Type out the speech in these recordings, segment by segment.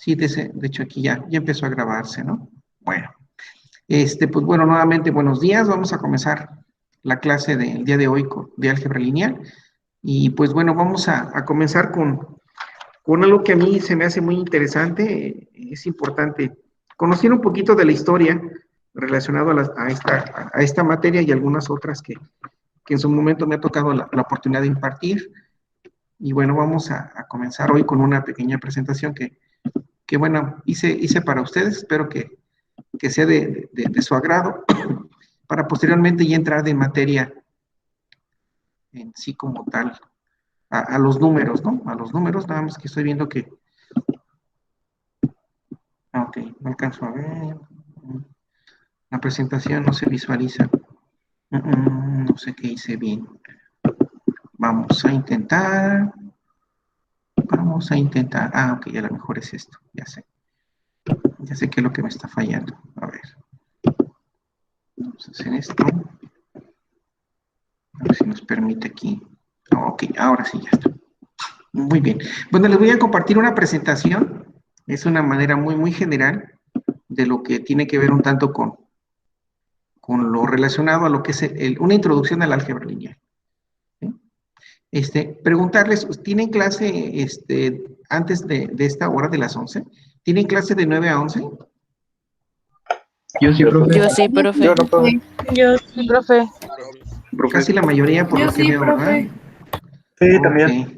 Sí, de hecho aquí ya empezó a grabarse, ¿no? Bueno, pues bueno, nuevamente buenos días. Vamos a comenzar la clase del día de hoy de álgebra lineal. Y pues bueno, vamos a comenzar con algo que a mí se me hace muy interesante. Es importante conocer un poquito de la historia relacionado a esta materia y algunas otras que en su momento me ha tocado la oportunidad de impartir. Y bueno, vamos a comenzar hoy con una pequeña presentación que bueno, hice para ustedes. Espero que sea de su agrado para posteriormente ya entrar de materia en sí como tal, a los números, ¿no? A los números, nada más que estoy viendo que... Ok, no alcanzo a ver. La presentación no se visualiza. No sé qué hice bien. Vamos a intentar. Vamos a intentar. Ah, ok, a lo mejor es esto. Ya sé. Ya sé qué es lo que me está fallando. A ver. Vamos a hacer esto. A ver si nos permite aquí. Ok, ahora sí ya está. Muy bien. Bueno, les voy a compartir una presentación. Es una manera muy general de lo que tiene que ver un tanto con lo relacionado a lo que es una introducción al álgebra lineal. ¿Sí? Preguntarles, ¿tienen clase antes de esta hora de las 11? ¿Tienen clase de 9 a 11? Yo sí, profe. Yo sí, profe. Yo no, profe. Yo sí, profe. Casi la mayoría, por lo que veo, ¿verdad? Sí, también. Ok.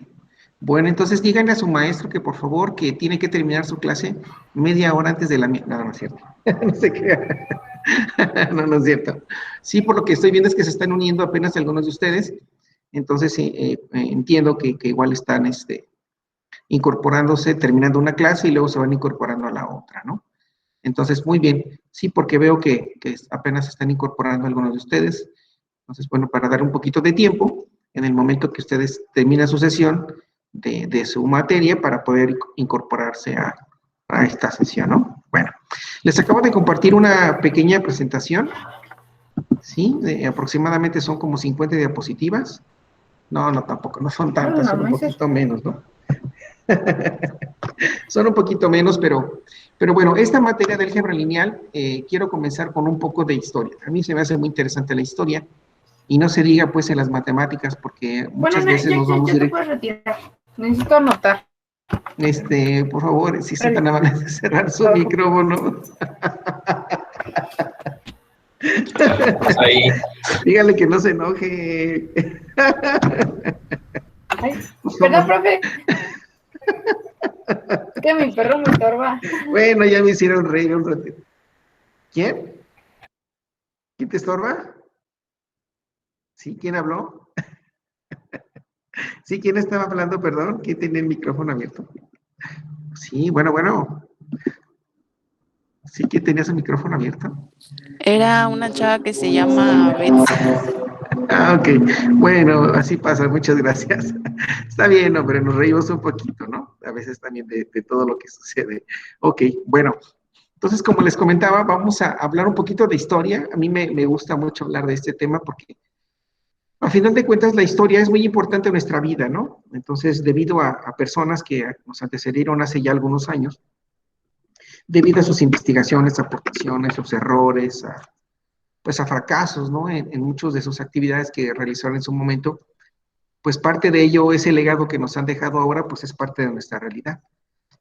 Bueno, entonces díganle a su maestro que por favor que tiene que terminar su clase media hora antes de la... No, no es cierto. No sé qué. No, no es cierto. Sí, por lo que estoy viendo es que se están uniendo apenas algunos de ustedes. Entonces entiendo que igual están incorporándose, terminando una clase y luego se van incorporando a la otra, ¿no? Entonces, muy bien. Sí, porque veo que apenas se están incorporando algunos de ustedes. Entonces, bueno, para dar un poquito de tiempo, en el momento que ustedes terminan su sesión de su materia para poder incorporarse a esta sesión, ¿no? Bueno, les acabo de compartir una pequeña presentación, ¿sí? Aproximadamente son como 50 diapositivas. No, no, tampoco, no son tantas, son un poquito menos, ¿no? Son un poquito menos, pero bueno, esta materia de álgebra lineal, quiero comenzar con un poco de historia. A mí se me hace muy interesante la historia, y no se diga pues en las matemáticas, porque muchas veces nos vamos a ir... te puedes retirar. Necesito anotar. Por favor, si se tan amables de cerrar su micrófono. Ahí. Dígale que no se enoje. Ay, perdón, profe. Es que mi perro me estorba. Bueno, ya me hicieron reír un ratito. ¿Quién? ¿Quién te estorba? ¿Sí? ¿Quién habló? ¿Sí? ¿Quién estaba hablando? Perdón, ¿quién tenía el micrófono abierto? Sí, bueno. ¿Sí? ¿Quién tenía su micrófono abierto? Era una chava que se llama Betsy. Ah, ok. Bueno, así pasa, muchas gracias. Está bien, hombre, nos reímos un poquito, ¿no? A veces también de todo lo que sucede. Ok, bueno. Entonces, como les comentaba, vamos a hablar un poquito de historia. A mí me gusta mucho hablar de este tema porque, a final de cuentas, la historia es muy importante en nuestra vida, ¿no? Entonces, debido a personas que nos antecedieron hace ya algunos años, debido a sus investigaciones, aportaciones, sus errores, pues a fracasos, ¿no? En muchas de sus actividades que realizaron en su momento, pues parte de ello, ese legado que nos han dejado ahora, pues es parte de nuestra realidad.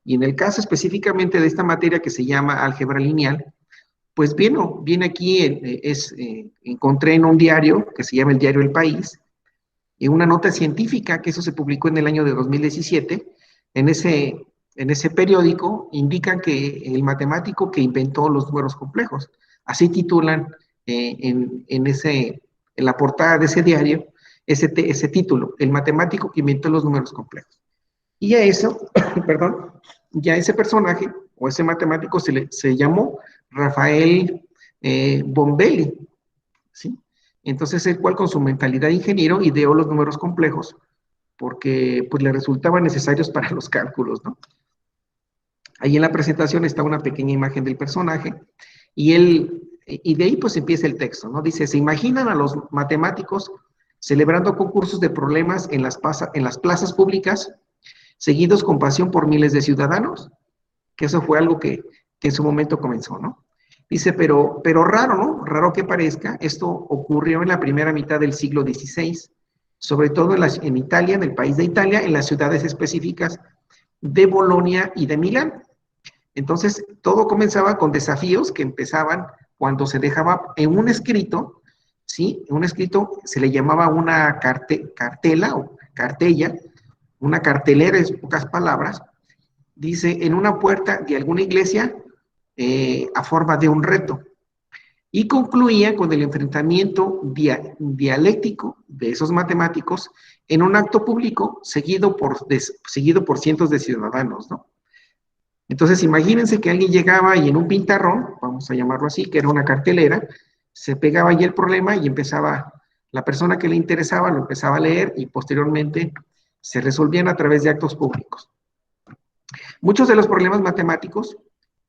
Y en el caso específicamente de esta materia que se llama álgebra lineal, pues viene aquí, encontré en un diario que se llama el Diario El País, en una nota científica, que eso se publicó en el año de 2017, en ese periódico indican que el matemático que inventó los números complejos, así titulan en la portada de ese diario, ese título, el matemático que inventó los números complejos. Y a eso, perdón, ya ese personaje o ese matemático se llamó Rafael Bombelli, ¿sí? Entonces, el cual con su mentalidad de ingeniero ideó los números complejos porque pues le resultaban necesarios para los cálculos, ¿no? Ahí en la presentación está una pequeña imagen del personaje y de ahí pues empieza el texto, ¿no? Dice, se imaginan a los matemáticos celebrando concursos de problemas en las plazas públicas, seguidos con pasión por miles de ciudadanos que eso fue algo que en su momento comenzó, ¿no? Dice, pero raro, ¿no? Raro que parezca, esto ocurrió en la primera mitad del siglo XVI, sobre todo en Italia, en el país de Italia, en las ciudades específicas de Bolonia y de Milán. Entonces, todo comenzaba con desafíos que empezaban cuando se dejaba en un escrito, ¿sí? En un escrito se le llamaba una cartela o cartella, una cartelera en pocas palabras, dice, en una puerta de alguna iglesia a forma de un reto. Y concluía con el enfrentamiento dialéctico de esos matemáticos en un acto público seguido por cientos de ciudadanos, ¿no? Entonces, imagínense que alguien llegaba y en un pintarrón, vamos a llamarlo así, que era una cartelera, se pegaba allí el problema y empezaba, la persona que le interesaba lo empezaba a leer y posteriormente se resolvían a través de actos públicos. Muchos de los problemas matemáticos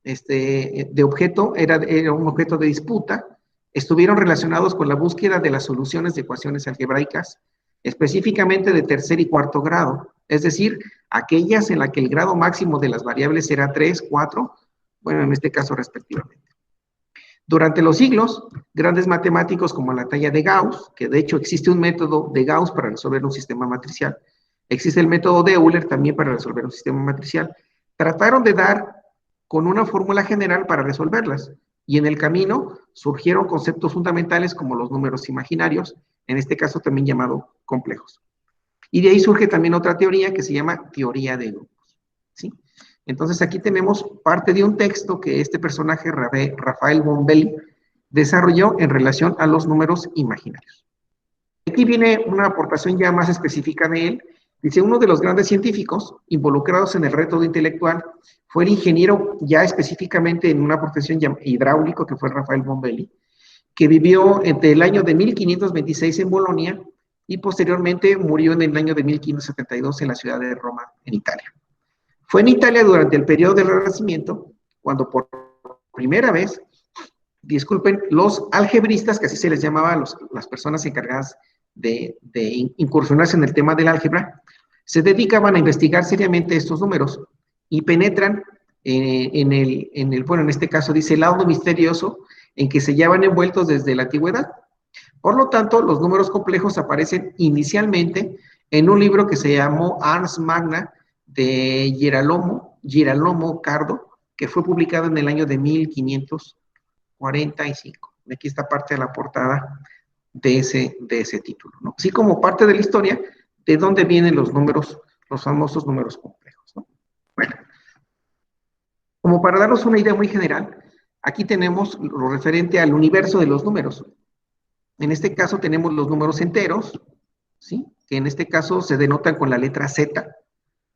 de objeto era un objeto de disputa, estuvieron relacionados con la búsqueda de las soluciones de ecuaciones algebraicas, específicamente de tercer y cuarto grado, es decir, aquellas en las que el grado máximo de las variables era 3, 4, bueno, en este caso respectivamente. Durante los siglos, grandes matemáticos como la talla de Gauss, que de hecho existe un método de Gauss para resolver un sistema matricial, existe el método de Euler también para resolver un sistema matricial, trataron de dar con una fórmula general para resolverlas, y en el camino surgieron conceptos fundamentales como los números imaginarios, en este caso también llamado complejos. Y de ahí surge también otra teoría que se llama teoría de grupos, ¿sí? Entonces aquí tenemos parte de un texto que este personaje, Rafael Bombelli, desarrolló en relación a los números imaginarios. Aquí viene una aportación ya más específica de él. Dice, uno de los grandes científicos involucrados en el reto intelectual fue el ingeniero ya específicamente en una profesión hidráulico, que fue Rafael Bombelli, que vivió entre el año de 1526 en Bolonia y posteriormente murió en el año de 1572 en la ciudad de Roma, en Italia. Fue en Italia durante el periodo del Renacimiento cuando por primera vez, disculpen, los algebristas, que así se les llamaba a las personas encargadas de incursionarse en el tema del álgebra, se dedicaban a investigar seriamente estos números y penetran en este caso dice el lado misterioso en que se llevan envueltos desde la antigüedad. Por lo tanto, los números complejos aparecen inicialmente en un libro que se llamó Ars Magna de Girolamo Cardo, que fue publicado en el año de 1545. Aquí está parte de la portada de ese título, ¿no? Así como parte de la historia de dónde vienen los números, los famosos números complejos, ¿no? Bueno, como para darnos una idea muy general, aquí tenemos lo referente al universo de los números. En este caso tenemos los números enteros, ¿sí? Que en este caso se denotan con la letra Z,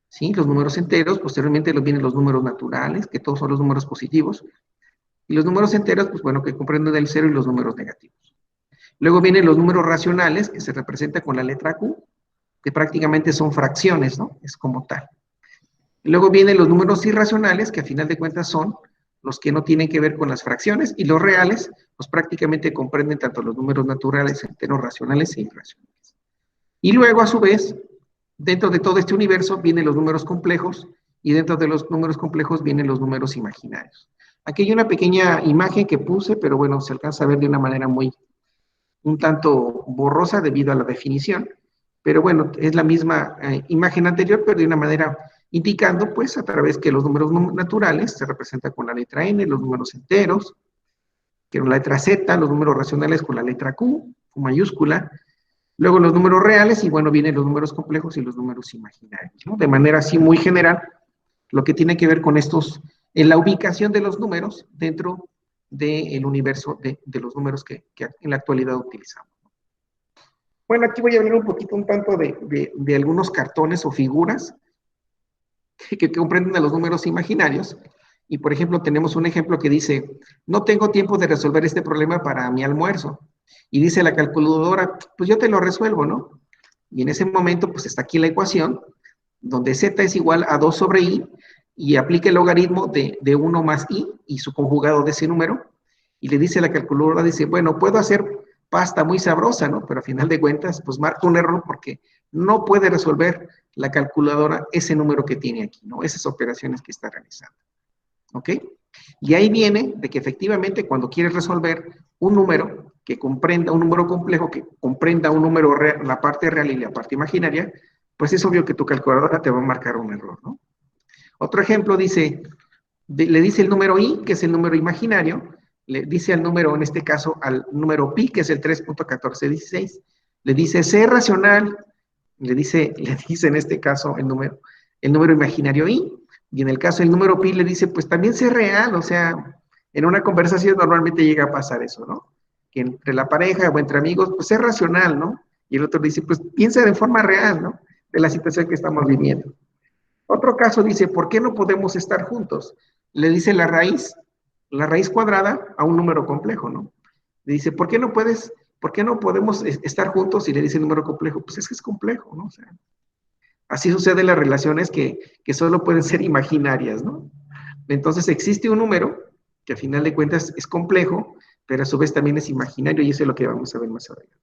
¿sí? Los números enteros, posteriormente vienen los números naturales, que todos son los números positivos, y los números enteros, pues bueno, que comprenden el 0 y los números negativos. Luego vienen los números racionales, que se representan con la letra Q, que prácticamente son fracciones, ¿no? Es como tal. Y luego vienen los números irracionales, que a final de cuentas son los que no tienen que ver con las fracciones, y los reales, pues prácticamente comprenden tanto los números naturales, enteros, racionales e irracionales. Y luego, a su vez, dentro de todo este universo vienen los números complejos, y dentro de los números complejos vienen los números imaginarios. Aquí hay una pequeña imagen que puse, pero bueno, se alcanza a ver de una manera un tanto borrosa debido a la definición, pero bueno, es la misma imagen anterior, pero de una manera indicando, pues, a través que los números naturales se representan con la letra N, los números enteros, que con la letra Z, los números racionales con la letra Q mayúscula, luego los números reales, y bueno, vienen los números complejos y los números imaginarios, ¿no? De manera así muy general, lo que tiene que ver con estos, en la ubicación de los números dentro del universo de los números que en la actualidad utilizamos. Bueno, aquí voy a hablar un tanto de algunos cartones o figuras que comprenden a los números imaginarios. Y por ejemplo, tenemos un ejemplo que dice, no tengo tiempo de resolver este problema para mi almuerzo. Y dice la calculadora, pues yo te lo resuelvo, ¿no? Y en ese momento, pues está aquí la ecuación, donde z es igual a 2 sobre i, y aplica el logaritmo de 1 más i, y su conjugado de ese número, y le dice a la calculadora, dice, bueno, puedo hacer pasta muy sabrosa, ¿no? Pero a final de cuentas, pues marca un error porque no puede resolver la calculadora ese número que tiene aquí, ¿no? Esas operaciones que está realizando. ¿ok? Y ahí viene de que efectivamente cuando quieres resolver un número que comprenda, un número complejo que comprenda un número real, la parte real y la parte imaginaria, pues es obvio que tu calculadora te va a marcar un error, ¿no? Otro ejemplo dice, le dice el número i, que es el número imaginario, le dice al número, en este caso, al número pi, que es el 3.1416, le dice c racional, le dice en este caso el número imaginario i, y en el caso del número pi le dice, pues también c real, o sea, en una conversación normalmente llega a pasar eso, ¿no? Que entre la pareja o entre amigos, pues es racional, ¿no? Y el otro dice, pues piensa de forma real, ¿no? De la situación que estamos viviendo. Otro caso dice, ¿por qué no podemos estar juntos? Le dice la raíz cuadrada a un número complejo, ¿no? Le dice, por qué no podemos estar juntos? Y le dice el número complejo, pues es que es complejo, ¿no? O sea, así sucede en las relaciones que solo pueden ser imaginarias, ¿no? Entonces existe un número que a final de cuentas es complejo, pero a su vez también es imaginario y eso es lo que vamos a ver más adelante.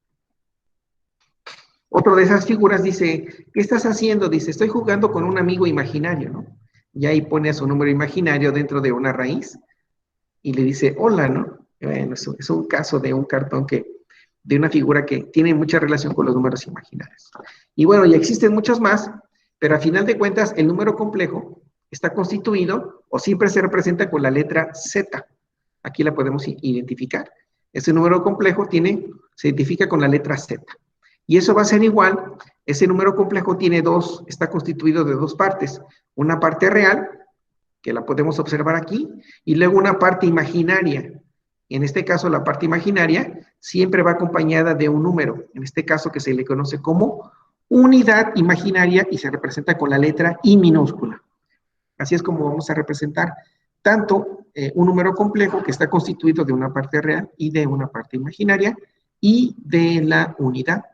Otro de esas figuras dice, ¿qué estás haciendo? Dice, estoy jugando con un amigo imaginario, ¿no? Y ahí pone a su número imaginario dentro de una raíz y le dice, hola, ¿no? Bueno, es un caso de un cartón de una figura que tiene mucha relación con los números imaginarios. Y bueno, y existen muchos más, pero a final de cuentas el número complejo está constituido o siempre se representa con la letra Z. Aquí la podemos identificar. Ese número complejo se identifica con la letra Z. Y eso va a ser igual, ese número complejo está constituido de dos partes. Una parte real, que la podemos observar aquí, y luego una parte imaginaria. En este caso, la parte imaginaria siempre va acompañada de un número, en este caso que se le conoce como unidad imaginaria y se representa con la letra I minúscula. Así es como vamos a representar tanto un número complejo que está constituido de una parte real y de una parte imaginaria y de la unidad,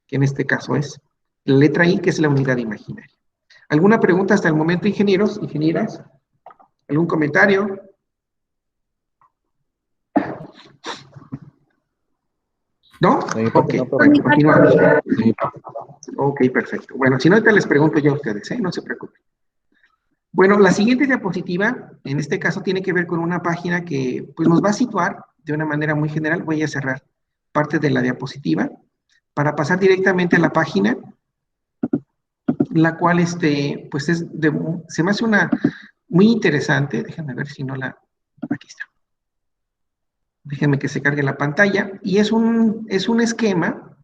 que en este caso es la letra I, que es la unidad imaginaria. ¿Alguna pregunta hasta el momento, ingenieros, ingenieras? ¿Algún comentario? ¿No? Ok, bueno, continuamos. Ok, perfecto. Bueno, si no, ahorita les pregunto yo a ustedes, ¿eh? No se preocupen. Bueno, la siguiente diapositiva, en este caso, tiene que ver con una página que pues, nos va a situar de una manera muy general. Voy a cerrar parte de la diapositiva para pasar directamente a la página, la cual, pues se me hace una muy interesante. Déjenme ver si no la... Aquí está. Déjenme que se cargue la pantalla. Y es un esquema,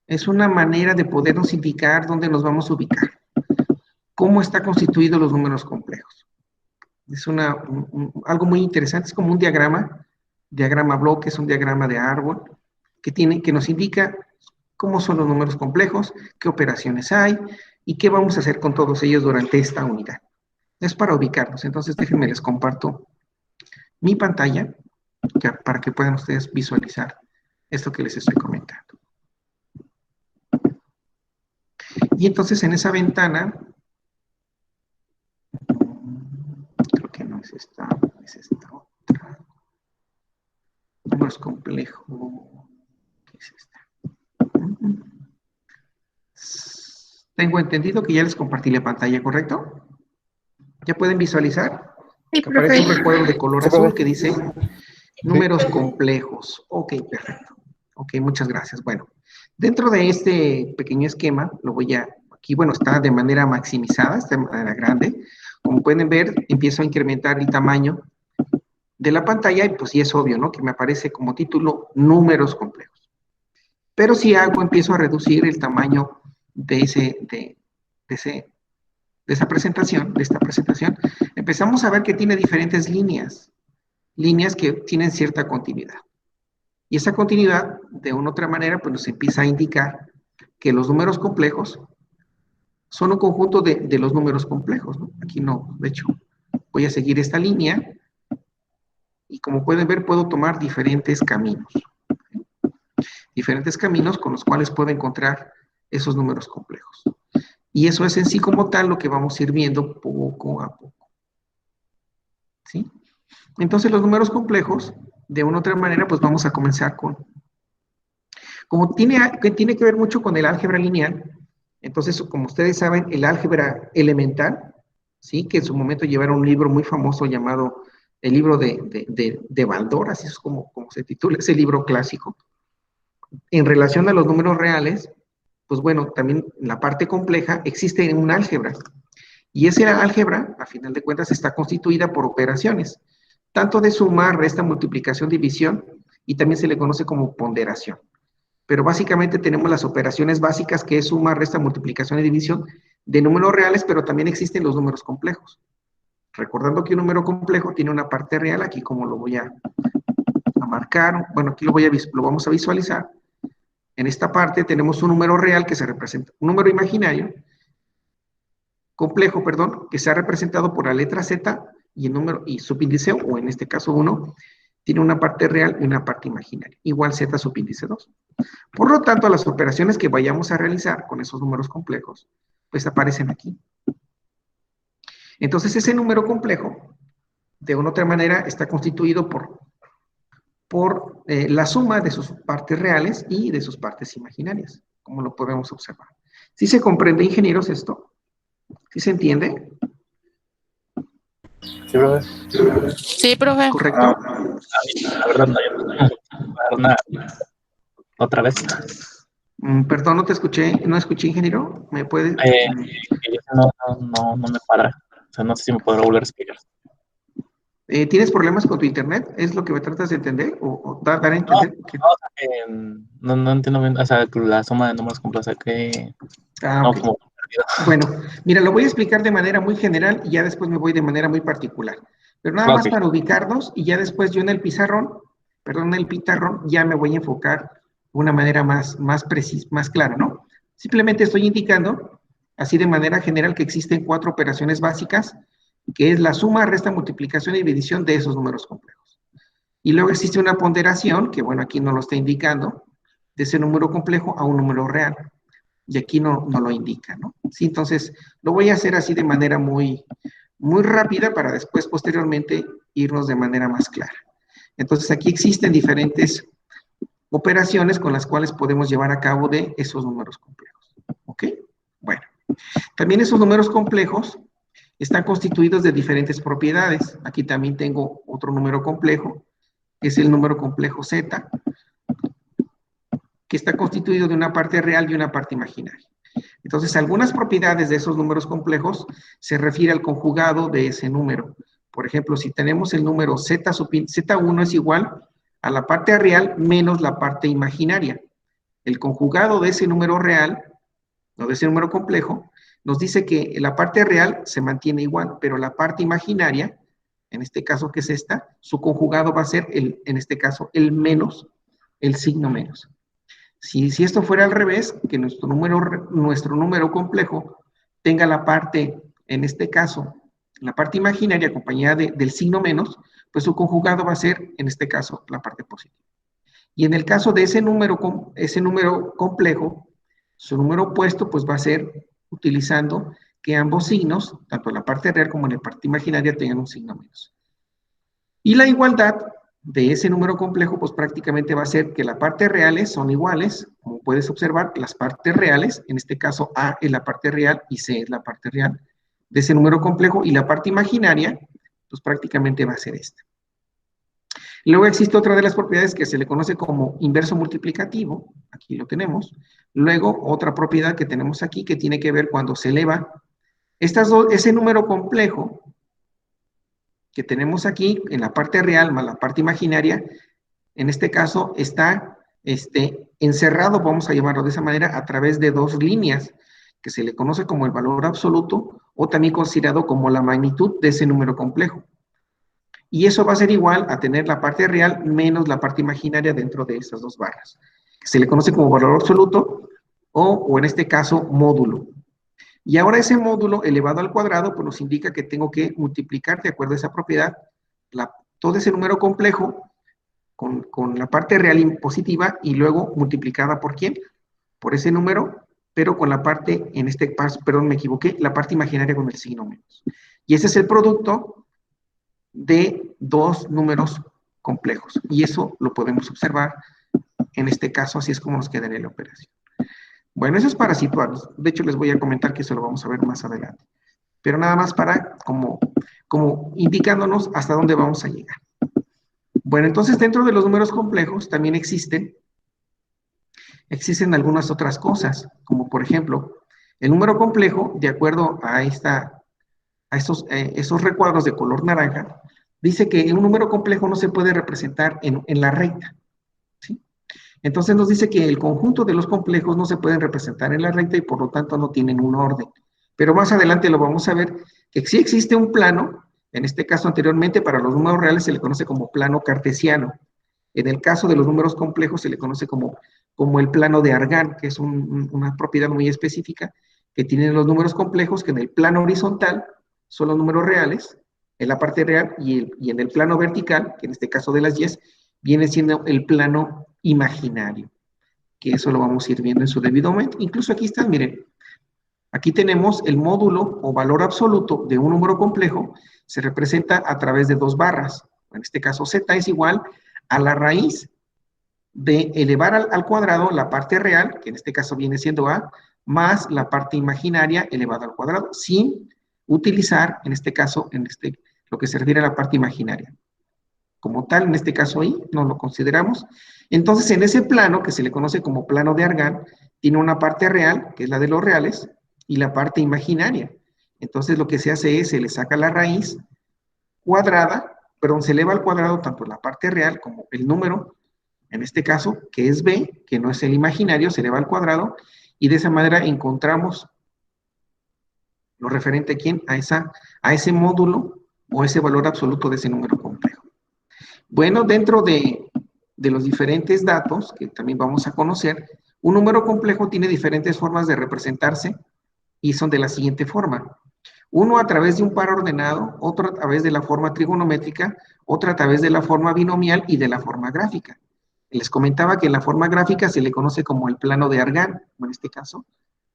es una manera de podernos indicar dónde nos vamos a ubicar. Cómo está constituido los números complejos. Es algo muy interesante, es como un diagrama bloque, es un diagrama de árbol, que nos indica cómo son los números complejos, qué operaciones hay y qué vamos a hacer con todos ellos durante esta unidad. Es para ubicarnos, entonces déjenme les comparto mi pantalla para que puedan ustedes visualizar esto que les estoy comentando. Y entonces en esa ventana, creo que no es esta, es esta otra. Números complejos, ¿qué es esta? Tengo entendido que ya les compartí la pantalla, ¿correcto? ¿Ya pueden visualizar? Sí, Que aparece un profe. recuadro de color azul que dice números complejos. Ok, perfecto. Ok, muchas gracias. Bueno, dentro de este pequeño esquema, aquí, bueno, está de manera maximizada, está de manera grande. Como pueden ver, empiezo a incrementar el tamaño de la pantalla y pues sí es obvio, ¿no? Que me aparece como título números complejos. Pero si empiezo a reducir el tamaño de esta presentación, empezamos a ver que tiene diferentes líneas que tienen cierta continuidad. Y esa continuidad, de una u otra manera, pues nos empieza a indicar que los números complejos son un conjunto de los números complejos, ¿no? Aquí no, de hecho, voy a seguir esta línea y como pueden ver, puedo tomar diferentes caminos con los cuales puedo encontrar esos números complejos. Y eso es en sí como tal lo que vamos a ir viendo poco a poco. ¿Sí? Entonces los números complejos, de una u otra manera, pues vamos a comenzar como tiene que ver mucho con el álgebra lineal, entonces como ustedes saben, el álgebra elemental ¿sí? Que en su momento llevaron un libro muy famoso llamado el libro de Baldor, así es como se titula, ese libro clásico. En relación a los números reales, pues bueno, también en la parte compleja existe un álgebra. Y esa álgebra, a final de cuentas, está constituida por operaciones, tanto de suma, resta, multiplicación, división, y también se le conoce como ponderación. Pero básicamente tenemos las operaciones básicas, que es suma, resta, multiplicación y división, de números reales, pero también existen los números complejos. Recordando que un número complejo tiene una parte real, aquí como lo voy a marcar, bueno, aquí lo vamos a visualizar. En esta parte tenemos un número real que se representa, un número imaginario, complejo, perdón, que se ha representado por la letra Z y el número y subíndice, o en este caso 1, tiene una parte real y una parte imaginaria, igual Z subíndice 2. Por lo tanto, las operaciones que vayamos a realizar con esos números complejos, pues aparecen aquí. Entonces, ese número complejo, de una u otra manera, está constituido por la suma de sus partes reales y de sus partes imaginarias, como lo podemos observar. ¿Sí se comprende, ingenieros, esto? ¿Sí se entiende? Sí, brother. Sí, profe. ¿Correcto? La verdad, no, yo no puedo dar otra vez. Perdón, no te escuché, no escuché, ingeniero. ¿Me puede? Que yo no me para. O sea, no sé si me podrá volver a explicar. ¿Tienes problemas con tu internet? ¿Es lo que me tratas de entender? ¿O dar a No, entender? o sea, que no entiendo bien. O sea, que la suma de números complejos, o sea, que no, Ok. como perdido. Bueno, mira, lo voy a explicar de manera muy general y ya después me voy de manera muy particular. Pero nada más Ok, para ubicarnos y ya después yo en el pizarrón, perdón, en el pizarrón, ya me voy a enfocar de una manera más precisa, más clara, ¿no? Simplemente estoy indicando, así de manera general, que existen 4 operaciones básicas, que es la suma, resta, multiplicación y división de esos números complejos. Y luego existe una ponderación, que bueno, aquí no lo está indicando, de ese número complejo a un número real. Y aquí no lo indica, ¿no? Sí, entonces lo voy a hacer así de manera muy rápida para después, posteriormente, irnos de manera más clara. Entonces aquí existen diferentes operaciones con las cuales podemos llevar a cabo de esos números complejos. ¿Ok? Bueno, también esos números complejos están constituidos de diferentes propiedades. Aquí también tengo otro número complejo, que es el número complejo Z, que está constituido de una parte real y una parte imaginaria. Entonces, algunas propiedades de esos números complejos se refiere al conjugado de ese número. Por ejemplo, si tenemos el número Z1 es igual a la parte real menos la parte imaginaria. El conjugado de ese número real, o de ese número complejo, nos dice que la parte real se mantiene igual, pero la parte imaginaria, en este caso que es esta, su conjugado va a ser, en este caso, el menos, el signo menos. Si esto fuera al revés, que nuestro número complejo tenga la parte, en este caso, la parte imaginaria acompañada del signo menos, pues su conjugado va a ser, en este caso, la parte positiva. Y en el caso de ese número complejo, su número opuesto, pues va a ser utilizando que ambos signos, tanto la parte real como la parte imaginaria, tengan un signo menos. Y la igualdad de ese número complejo, pues prácticamente va a ser que las partes reales son iguales, como puedes observar, las partes reales, en este caso A es la parte real y C es la parte real de ese número complejo, y la parte imaginaria, pues prácticamente va a ser esta. Luego existe otra de las propiedades que se le conoce como inverso multiplicativo, aquí lo tenemos. Luego otra propiedad que tenemos aquí que tiene que ver cuando se eleva ese número complejo que tenemos aquí en la parte real más la parte imaginaria, en este caso está encerrado, vamos a llamarlo de esa manera, a través de 2 líneas, que se le conoce como el valor absoluto o también considerado como la magnitud de ese número complejo. Y eso va a ser igual a tener la parte real menos la parte imaginaria dentro de esas 2 barras, que se le conoce como valor absoluto o en este caso módulo. Y ahora ese módulo elevado al cuadrado, pues nos indica que tengo que multiplicar, de acuerdo a esa propiedad, todo ese número complejo con la parte real positiva y luego multiplicada por ¿quién? Por ese número, pero con la parte, en este caso, perdón, me equivoqué, la parte imaginaria con el signo menos. Y ese es el producto de 2 números complejos. Y eso lo podemos observar en este caso, así es como nos quedaría la operación. Bueno, eso es para situarnos. De hecho, les voy a comentar que eso lo vamos a ver más adelante. pero nada más para como indicándonos hasta dónde vamos a llegar. Bueno, entonces dentro de los números complejos también existen algunas otras cosas, como por ejemplo, el número complejo, de acuerdo a esos recuadros de color naranja, dice que un número complejo no se puede representar en la recta, ¿sí? Entonces nos dice que el conjunto de los complejos no se pueden representar en la recta y por lo tanto no tienen un orden. Pero más adelante lo vamos a ver, que sí existe un plano, en este caso anteriormente para los números reales se le conoce como plano cartesiano. En el caso de los números complejos se le conoce como el plano de Argand, que es una propiedad muy específica que tienen los números complejos, que en el plano horizontal son los números reales, en la parte real, y en el plano vertical, que en este caso de las yes, viene siendo el plano imaginario, que eso lo vamos a ir viendo en su debido momento. Incluso aquí están, miren, aquí tenemos el módulo o valor absoluto de un número complejo, se representa a través de dos barras. En este caso, z es igual a la raíz de elevar al cuadrado la parte real, que en este caso viene siendo a, más la parte imaginaria elevada al cuadrado, sin utilizar, en este caso, lo que se refiere a la parte imaginaria. Como tal, en este caso ahí, no lo consideramos. Entonces, en ese plano, que se le conoce como plano de Argand, tiene una parte real, que es la de los reales, y la parte imaginaria. Entonces, lo que se hace es, se le saca la raíz cuadrada, perdón, se eleva al cuadrado tanto la parte real como el número, en este caso, que es b, que no es el imaginario, se eleva al cuadrado, y de esa manera encontramos lo referente a quién, a ese módulo o ese valor absoluto de ese número complejo. Bueno, dentro de los diferentes datos que también vamos a conocer, un número complejo tiene diferentes formas de representarse y son de la siguiente forma. Uno a través de un par ordenado, otro a través de la forma trigonométrica, otro a través de la forma binomial y de la forma gráfica. Les comentaba que en la forma gráfica se le conoce como el plano de Argand, en este caso,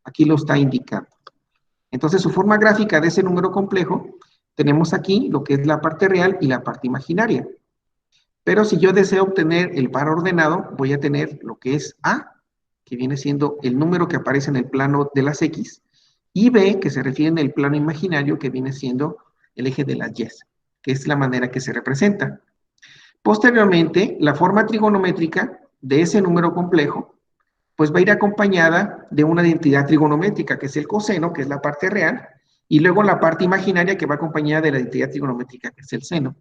aquí lo está indicando. Entonces, su forma gráfica de ese número complejo, tenemos aquí lo que es la parte real y la parte imaginaria. Pero si yo deseo obtener el par ordenado, voy a tener lo que es A, que viene siendo el número que aparece en el plano de las X, y B, que se refiere en el plano imaginario, que viene siendo el eje de las Y, que es la manera que se representa. Posteriormente, la forma trigonométrica de ese número complejo, pues va a ir acompañada de una identidad trigonométrica, que es el coseno, que es la parte real, y luego la parte imaginaria, que va acompañada de la identidad trigonométrica, que es el seno.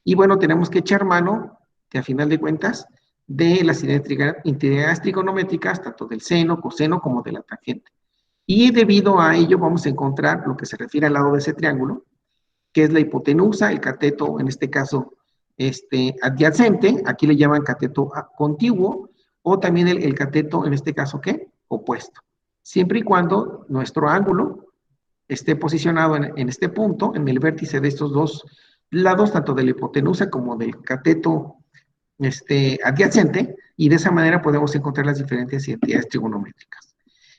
Y bueno, tenemos que echar mano, que a final de cuentas, de las identidades trigonométricas, tanto del seno, coseno, como de la tangente. Y debido a ello vamos a encontrar lo que se refiere al lado de ese triángulo, que es la hipotenusa, el cateto, en este caso, adyacente, aquí le llaman cateto contiguo, o también el cateto, en este caso, ¿qué? Opuesto. Siempre y cuando nuestro ángulo esté posicionado en este punto, en el vértice de estos dos lados, tanto de la hipotenusa como del cateto adyacente, y de esa manera podemos encontrar las diferentes identidades trigonométricas.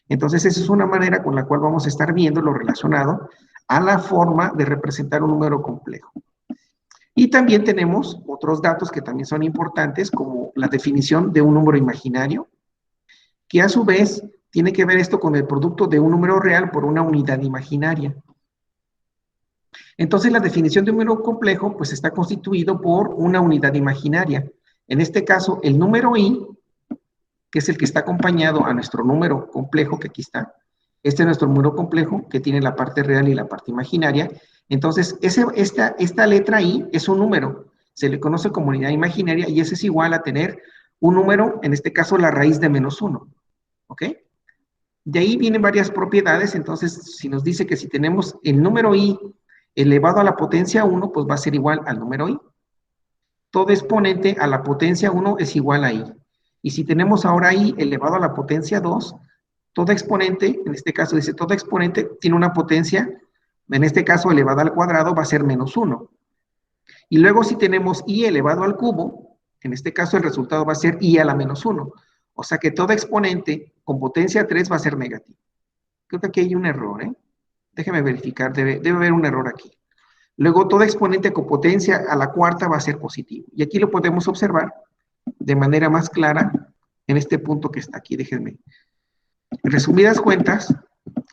Entonces, esa es una manera con la cual vamos a estar viendo lo relacionado a la forma de representar un número complejo. Y también tenemos otros datos que también son importantes, como la definición de un número imaginario, que a su vez tiene que ver esto con el producto de un número real por una unidad imaginaria. Entonces, la definición de un número complejo, pues está constituido por una unidad imaginaria. En este caso, el número i, que es el que está acompañado a nuestro número complejo, que aquí está. Este es nuestro número complejo, que tiene la parte real y la parte imaginaria. Entonces, esta letra i es un número, se le conoce como unidad imaginaria, y ese es igual a tener un número, en este caso, la raíz de -1, ¿ok? De ahí vienen varias propiedades. Entonces, si nos dice que si tenemos el número i elevado a la potencia 1, pues va a ser igual al número i. Todo exponente a la potencia 1 es igual a i. Y si tenemos ahora i elevado a la potencia 2, todo exponente, en este caso dice, todo exponente tiene una potencia, en este caso elevada al cuadrado, va a ser -1. Y luego si tenemos i elevado al cubo, en este caso el resultado va a ser i a la -1. O sea que todo exponente con potencia 3 va a ser negativo. Creo que aquí hay un error, ¿eh? Déjeme verificar, debe haber un error aquí. Luego todo exponente con potencia a la cuarta va a ser positivo. Y aquí lo podemos observar de manera más clara en este punto que está aquí. Déjenme. En resumidas cuentas,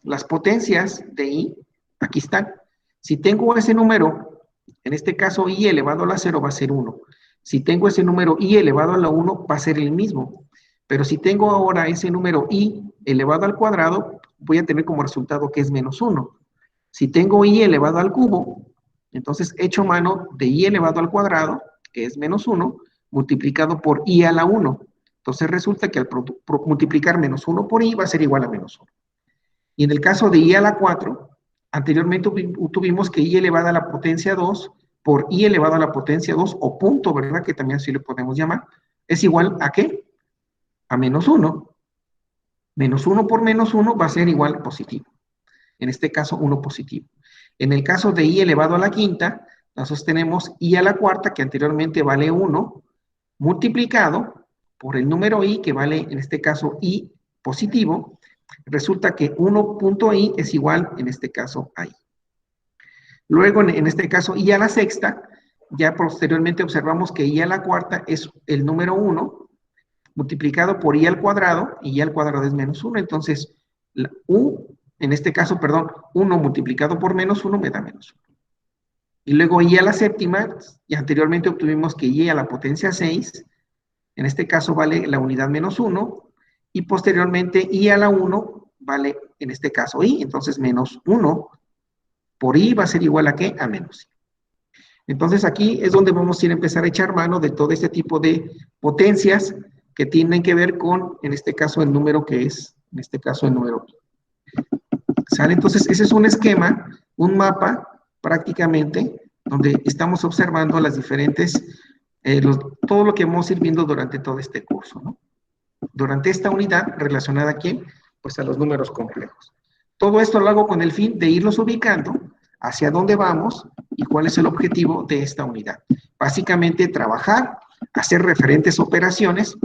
las potencias de i Aquí están. Si tengo ese número, en este caso i elevado a la 0 va a ser 1. Si tengo ese número i elevado a la 1, va a ser el mismo. Pero si tengo ahora ese número i elevado al cuadrado, voy a tener como resultado que es menos 1. Si tengo i elevado al cubo, entonces echo mano de i elevado al cuadrado, que es menos 1, multiplicado por i a la 1. Entonces resulta que al multiplicar menos 1 por i va a ser igual a menos 1. Y en el caso de i a la 4, anteriormente tuvimos que i elevada a la potencia 2 por i elevado a la potencia 2, o punto, ¿verdad? Que también así le podemos llamar. ¿Es igual a qué? A menos 1. Menos 1 por menos 1 va a ser igual a positivo. En este caso, 1 positivo. En el caso de i elevado a la quinta, nosotros tenemos i a la cuarta, que anteriormente vale 1, multiplicado por el número i, que vale, en este caso, i positivo. Resulta que 1.i es igual, en este caso, a i. Luego, en este caso, i a la sexta, ya posteriormente observamos que i a la cuarta es el número 1, multiplicado por i al cuadrado, y i al cuadrado es menos 1. Entonces, la u, en este caso, perdón, 1 multiplicado por menos 1 me da menos 1. Y luego i a la séptima, y anteriormente obtuvimos que i a la potencia 6, en este caso vale la unidad menos 1, y posteriormente i a la 1 vale, en este caso, i, entonces menos 1 por i va a ser igual a ¿qué? A menos i. Entonces aquí es donde vamos a ir a empezar a echar mano de todo este tipo de potencias que tienen que ver con, en este caso, el número que es, en este caso, el número pi. ¿Sale? Entonces ese es un esquema, un mapa, prácticamente, donde estamos observando las diferentes, todo lo que vamos a ir viendo durante todo este curso, ¿no? Durante esta unidad relacionada a ¿quién? Pues a los números complejos. Todo esto lo hago con el fin de irlos ubicando hacia dónde vamos y cuál es el objetivo de esta unidad. Básicamente trabajar, hacer referentes operaciones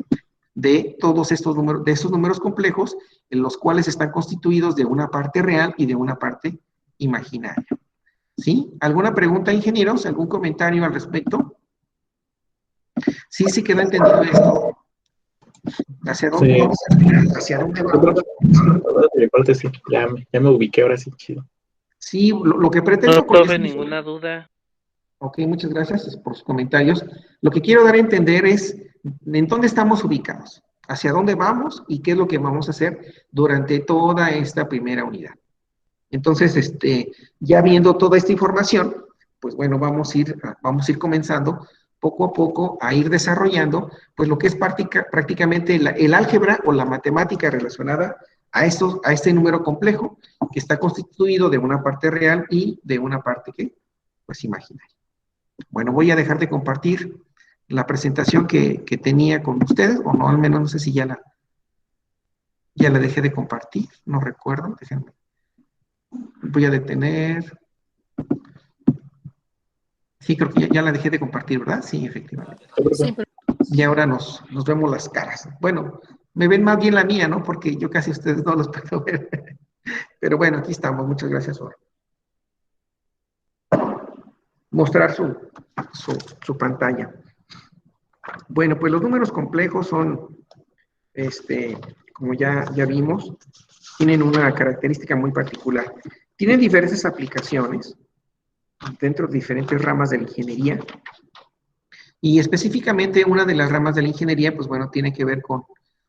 de todos estos números, de estos números complejos, en los cuales están constituidos de una parte real y de una parte imaginaria. ¿Sí? ¿Alguna pregunta, ingenieros? ¿Algún comentario al respecto? Sí, sí quedó entendido esto. ¿Hacia dónde vamos? ¿Hacia dónde vamos? De mi parte sí, ya me ubiqué ahora sí, chido. Sí, lo que pretendo No, profe, ninguna duda. Ok, muchas gracias por sus comentarios. Lo que quiero dar a entender es en dónde estamos ubicados, hacia dónde vamos y qué es lo que vamos a hacer durante toda esta primera unidad. Entonces, ya viendo toda esta información, pues bueno, vamos a ir comenzando poco a poco a ir desarrollando, pues lo que es prácticamente el álgebra o la matemática relacionada a este número complejo, que está constituido de una parte real y de una parte que, pues, imaginaria. Bueno, voy a dejar de compartir la presentación que tenía con ustedes, o no, al menos no sé si ya la dejé de compartir, no recuerdo, déjenme. Voy a detener. Sí, creo que ya la dejé de compartir, ¿verdad? Sí, efectivamente. Sí, Y ahora nos vemos las caras. Bueno, me ven más bien la mía, ¿no? Porque yo casi a ustedes no los puedo ver. Pero bueno, aquí estamos. Muchas gracias por mostrar su pantalla. Bueno, pues los números complejos son, como ya vimos, tienen una característica muy particular. Tienen diversas aplicaciones dentro de diferentes ramas de la ingeniería. Y específicamente una de las ramas de la ingeniería, pues bueno, tiene que ver con...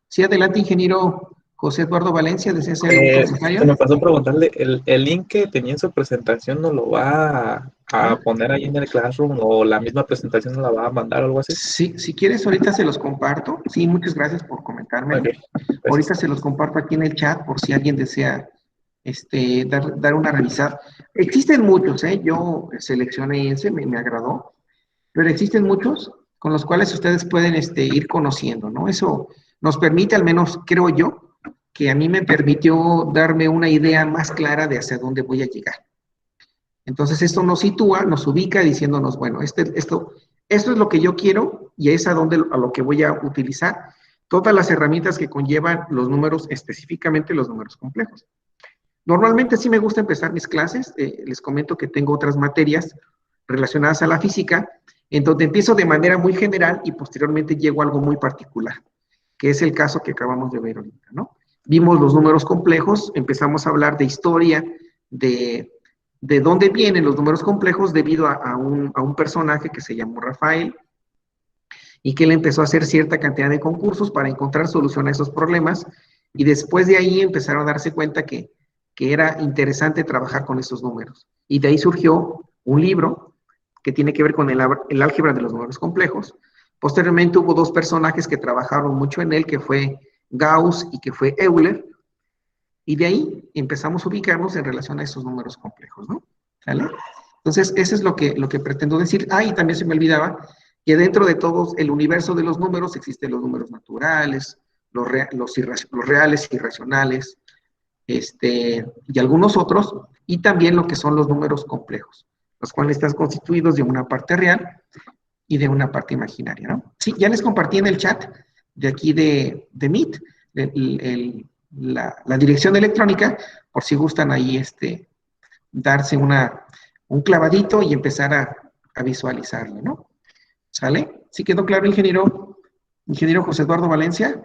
Sí, adelante, ingeniero José Eduardo Valencia, ¿desea hacer un comentario? Se me pasó preguntarle, ¿el link que tenía en su presentación no lo va a poner ahí en el Classroom o la misma presentación no la va a mandar o algo así? Sí, si quieres ahorita se los comparto. Sí, muchas gracias por comentarme. Okay, ahorita se los comparto aquí en el chat por si alguien desea dar una revisada. Existen muchos, yo seleccioné ese, me agradó, pero existen muchos con los cuales ustedes pueden ir conociendo, ¿no? Eso nos permite, al menos creo yo, que a mí me permitió darme una idea más clara de hacia dónde voy a llegar. Entonces esto nos sitúa, nos ubica diciéndonos, bueno, esto es lo que yo quiero y es a lo que voy a utilizar todas las herramientas que conllevan los números, específicamente los números complejos. Normalmente sí me gusta empezar mis clases, les comento que tengo otras materias relacionadas a la física, en donde empiezo de manera muy general y posteriormente llego a algo muy particular, que es el caso que acabamos de ver ahorita, ¿no? Vimos los números complejos, empezamos a hablar de historia, de de dónde vienen los números complejos debido a un personaje que se llamó Rafael y que él empezó a hacer cierta cantidad de concursos para encontrar solución a esos problemas y después de ahí empezaron a darse cuenta que era interesante trabajar con esos números. Y de ahí surgió un libro que tiene que ver con el álgebra de los números complejos. Posteriormente hubo dos personajes que trabajaron mucho en él, que fue Gauss y que fue Euler, y de ahí empezamos a ubicarnos en relación a esos números complejos, ¿no? ¿Vale? Entonces, eso es lo que pretendo decir. Y también se me olvidaba que dentro de todo el universo de los números existen los números naturales, los reales, irracionales, y algunos otros, y también lo que son los números complejos, los cuales están constituidos de una parte real y de una parte imaginaria, ¿no? Sí, ya les compartí en el chat de aquí de Meet la dirección electrónica, por si gustan ahí darse un clavadito y empezar a visualizarlo, ¿no? ¿Sale? ¿Sí quedó claro, ingeniero José Eduardo Valencia?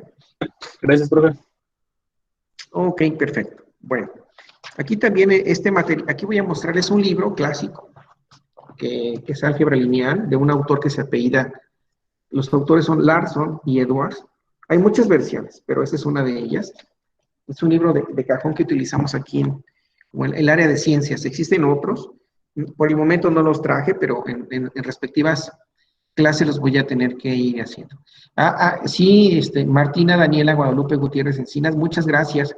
Gracias, profe. Ok, perfecto. Bueno, aquí también aquí voy a mostrarles un libro clásico, que es Álgebra Lineal, de un autor que se apellida, los autores son Larson y Edwards. Hay muchas versiones, pero esa es una de ellas. Es un libro de cajón que utilizamos aquí en el área de ciencias. Existen otros, por el momento no los traje, pero en respectivas clases los voy a tener que ir haciendo. Sí, Martina Daniela Guadalupe Gutiérrez Encinas, muchas gracias.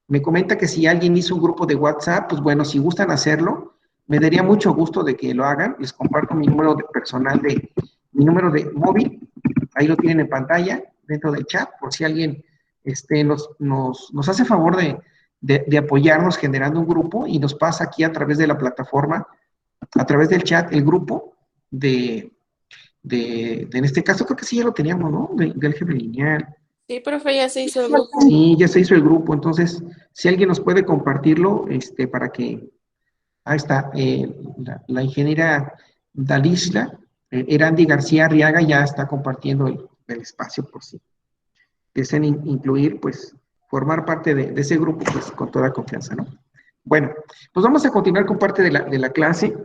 Me comenta que si alguien hizo un grupo de WhatsApp, pues bueno, si gustan hacerlo, me daría mucho gusto de que lo hagan. Les comparto mi número personal mi número de móvil, ahí lo tienen en pantalla, dentro del chat, por si alguien nos hace favor de apoyarnos generando un grupo y nos pasa aquí a través de la plataforma, a través del chat, el grupo en este caso creo que sí ya lo teníamos, ¿no? De álgebra lineal. Sí, profe, ya se hizo el grupo. Sí, ya se hizo el grupo, entonces, si alguien nos puede compartirlo, para que, ahí está, la ingeniera Dalisla, Erandi García Arriaga ya está compartiendo el espacio por si desean incluir, pues, formar parte de ese grupo, pues, con toda confianza, ¿no? Bueno, pues vamos a continuar con parte de la clase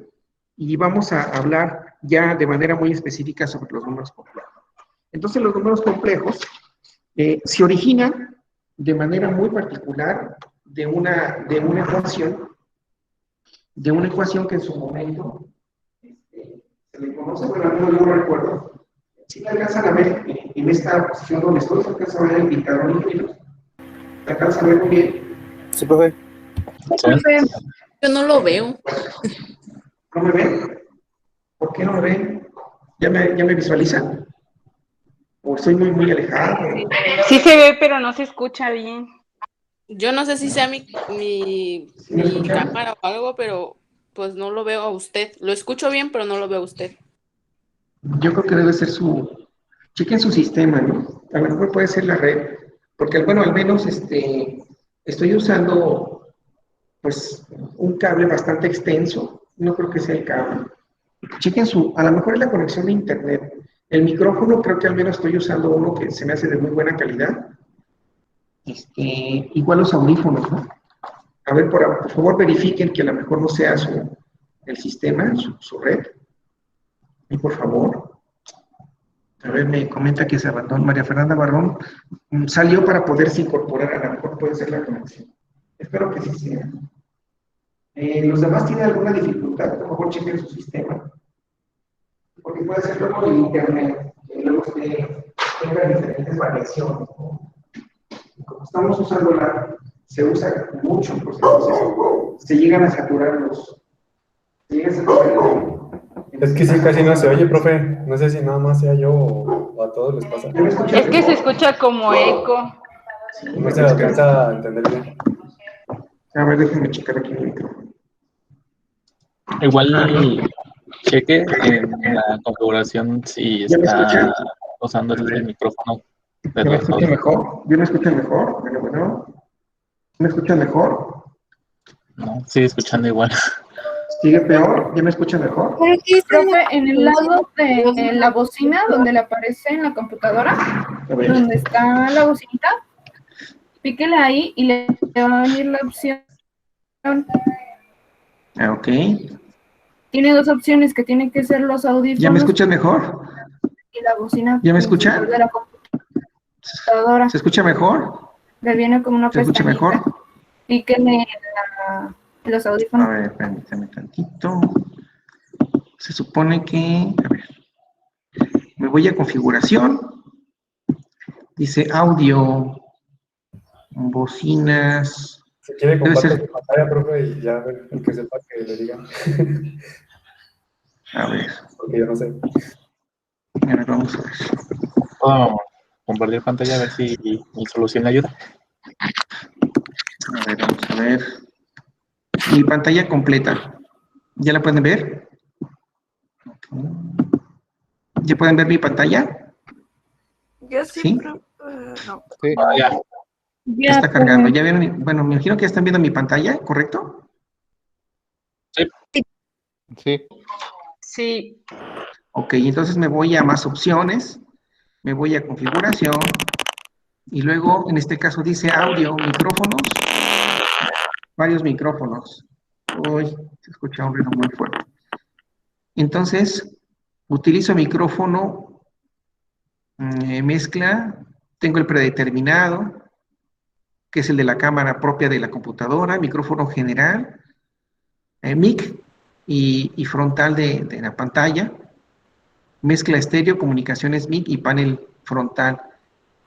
y vamos a hablar ya de manera muy específica sobre los números complejos. Entonces, los números complejos se originan de manera muy particular de una ecuación que en su momento se le conoce, pero no lo recuerdo. Si me alcanzan a ver en esta posición donde estoy, se alcanza a ver el pizarrón infinito. ¿Se alcanza a ver muy bien? Sí, profe. Sí. Yo no lo veo. ¿No me ven? ¿Por qué no me ven? ¿Ya me visualizan? ¿O estoy muy, muy alejado? Sí se ve, pero no se escucha bien. Yo no sé si sea mi cámara o algo, pero pues no lo veo a usted. Lo escucho bien, pero no lo veo a usted. Yo creo que debe ser chequen su sistema, ¿no? A lo mejor puede ser la red, porque bueno, al menos estoy usando pues un cable bastante extenso, no creo que sea el cable. Chequen a lo mejor es la conexión de internet. El micrófono creo que al menos estoy usando uno que se me hace de muy buena calidad. Igual los audífonos, ¿no? A ver, por favor verifiquen que a lo mejor no sea el sistema, su red. Y por favor. A ver, me comenta que se abandonó María Fernanda Barrón. Salió para poderse incorporar, a lo mejor puede ser la conexión. Espero que sí sea. Los demás tienen alguna dificultad, por favor chequen su sistema. Porque puede ser luego el internet, que luego tenga diferentes variaciones, ¿no? Como estamos usando se usa mucho, pues entonces se llegan a saturar Es que sí, casi no se oye, profe. No sé si nada más sea yo o a todos les pasa. Es que se escucha como eco. No se alcanza a entender bien. A ver, déjenme checar aquí el micrófono. Igual cheque en la configuración si ¿Ya me está escuchan? usando el micrófono. ¿Ya me escuchan mejor? ¿Ya me escuchan mejor? Bueno. ¿Me escuchan mejor? No, sigue escuchando igual. ¿Sigue peor? ¿Ya me escuchan mejor? Profe, en el lado de la bocina, donde le aparece en la computadora, donde está la bocinita, píquele ahí y le va a venir la opción. Ok. Tiene dos opciones que tienen que ser los ¿Ya me audífonos escuchan mejor? y la bocina ¿Ya me principal escuchan? de la computadora. ¿Se escucha mejor? Le viene como una ¿Se escucha pestañita. mejor? Píquenle los A audífonos. ver, permítame tantito. Se supone que, a ver, me voy a configuración. Dice audio, bocinas. Si quiere, Debe comparte ser, su pantalla, profe, y ya el que sepa que le diga. a ver, Porque yo no sé. vamos a ver. Puedo compartir pantalla a ver si mi solución le ayuda. A ver, vamos a ver. Mi pantalla completa. ¿Ya la pueden ver? ¿Ya pueden ver mi pantalla? Yo sí, ¿Sí? pero no. Sí. Ah, ya. Ya está cargando. ¿Ya vieron? Bueno, me imagino que ya están viendo mi pantalla, ¿correcto? Sí. Sí. Sí. Ok, entonces me voy a más opciones, me voy a configuración, y luego en este caso dice audio, micrófonos, varios micrófonos. Uy, se escucha un ruido muy fuerte. Entonces, utilizo micrófono, mezcla, tengo el predeterminado, que es el de la cámara propia de la computadora, micrófono general, mic y frontal de la pantalla, mezcla estéreo, comunicaciones mic y panel frontal.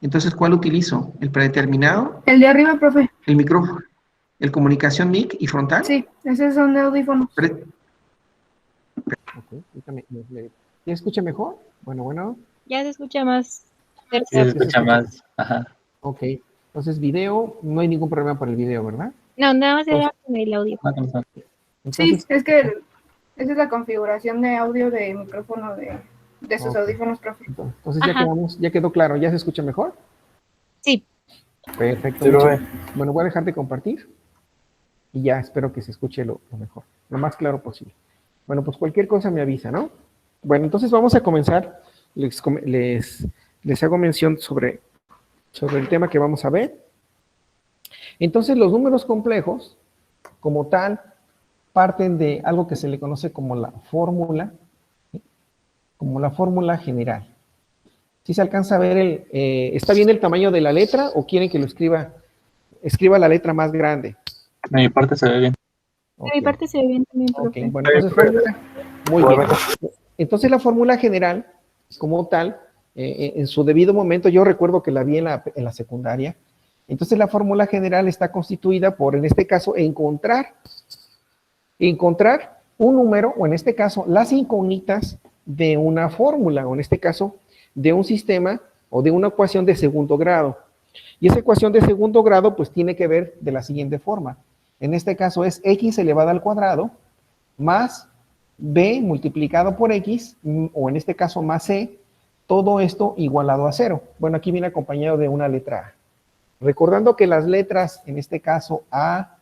Entonces, ¿cuál utilizo? ¿El predeterminado? El de arriba, profe. ¿El micrófono? ¿El comunicación mic y frontal? Sí, esos son de audífonos. Ok, ¿ya escucha mejor? Bueno. Ya se escucha más Sí, cerca. se escucha más. Ajá. Ok, entonces video, no hay ningún problema por el video, ¿verdad? No, nada más era con el audio. Sí, Entonces, es que esa es la configuración de audio de micrófono de esos Ok. audífonos, profe. entonces Ajá. ya quedó claro, ¿ya se escucha mejor? Sí. Perfecto. Sí, profe. Bueno, voy a dejar de compartir y ya espero que se escuche lo mejor, lo más claro posible. Bueno, pues cualquier cosa me avisa, ¿no? Bueno, entonces vamos a comenzar. Les hago mención sobre el tema que vamos a ver. Entonces, los números complejos, como tal, parten de algo que se le conoce como la fórmula, ¿sí? Como la fórmula general. ¿Sí se alcanza a ver está bien el tamaño de la letra o quieren que lo escriba la letra más grande? De mi parte se ve bien. De mi parte se ve bien también, Ok, profe. bueno, entonces fórmula. Muy bien. Entonces la fórmula general, como tal, en su debido momento, yo recuerdo que la vi en la secundaria. Entonces la fórmula general está constituida por, en este caso, encontrar un número, o en este caso, las incógnitas de una fórmula, o en este caso, de un sistema o de una ecuación de segundo grado. Y esa ecuación de segundo grado, pues tiene que ver de la siguiente forma. En este caso es x elevado al cuadrado más b multiplicado por x, o en este caso más c, todo esto igualado a 0. Bueno, aquí viene acompañado de una letra A. Recordando que las letras, en este caso A,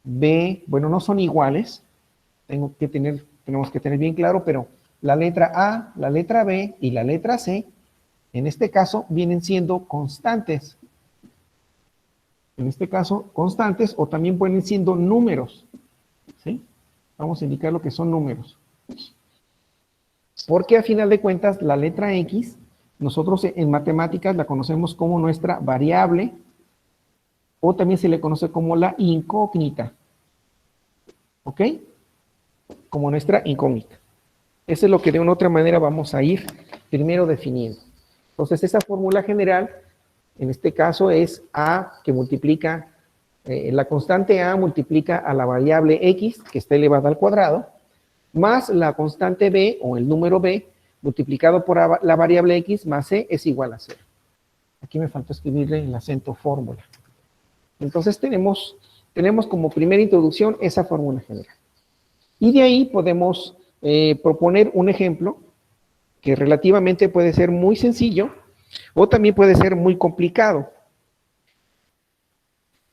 B, bueno, no son iguales, tenemos que tener bien claro, pero la letra A, la letra B y la letra C, en este caso, vienen siendo constantes. En este caso, constantes, o también pueden siendo números, ¿sí? Vamos a indicar lo que son números. Porque a final de cuentas, la letra X, nosotros en matemáticas la conocemos como nuestra variable, o también se le conoce como la incógnita. ¿Ok? Como nuestra incógnita. Eso es lo que de una u otra manera vamos a ir primero definiendo. Entonces, esa fórmula general, en este caso, es A que multiplica, la constante A multiplica a la variable X, que está elevada al cuadrado, más la constante B, o el número B, multiplicado por la variable X más C, es igual a 0. Aquí me faltó escribirle el acento fórmula. Entonces, tenemos como primera introducción esa fórmula general. Y de ahí podemos proponer un ejemplo que relativamente puede ser muy sencillo o también puede ser muy complicado.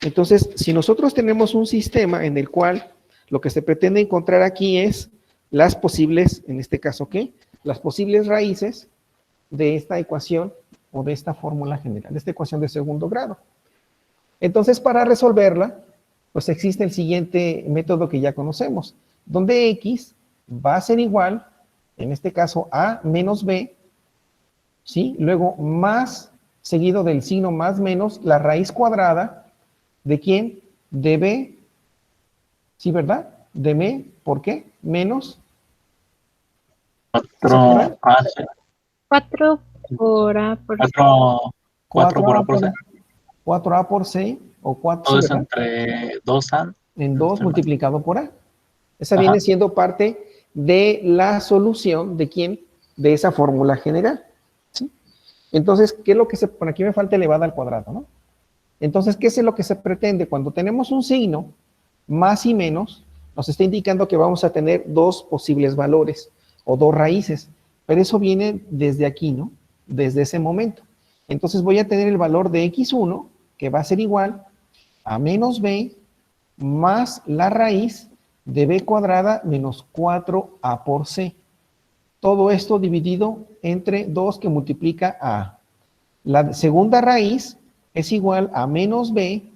Entonces, si nosotros tenemos un sistema en el cual lo que se pretende encontrar aquí es las posibles, en este caso, ¿qué? Las posibles raíces de esta ecuación o de esta fórmula general, de esta ecuación de segundo grado. Entonces, para resolverla, pues existe el siguiente método que ya conocemos, donde x va a ser igual, en este caso, a menos b, ¿sí? Luego, más, seguido del signo más menos, la raíz cuadrada, ¿de quién? De b, ¿sí, verdad? De b, ¿por qué? Menos, ¿se acuerdan? 4 por A por C. 4 por A por C. 4a por c, o 4, Todo ¿sí, eso verdad? entre 2A. En No 2 estoy mal. multiplicado por a. Esa Ajá. viene siendo parte de la solución de quién, de esa fórmula general, ¿sí? Entonces, ¿qué es lo que se, por aquí me falta elevada al cuadrado, ¿no? Entonces, ¿qué es lo que se pretende? Cuando tenemos un signo, más y menos, nos está indicando que vamos a tener dos posibles valores, o dos raíces, pero eso viene desde aquí, ¿no? Desde ese momento. Entonces, voy a tener el valor de x1, que va a ser igual a menos b, más la raíz de b cuadrada menos 4a por c. Todo esto dividido entre 2 que multiplica a. La segunda raíz es igual a menos b,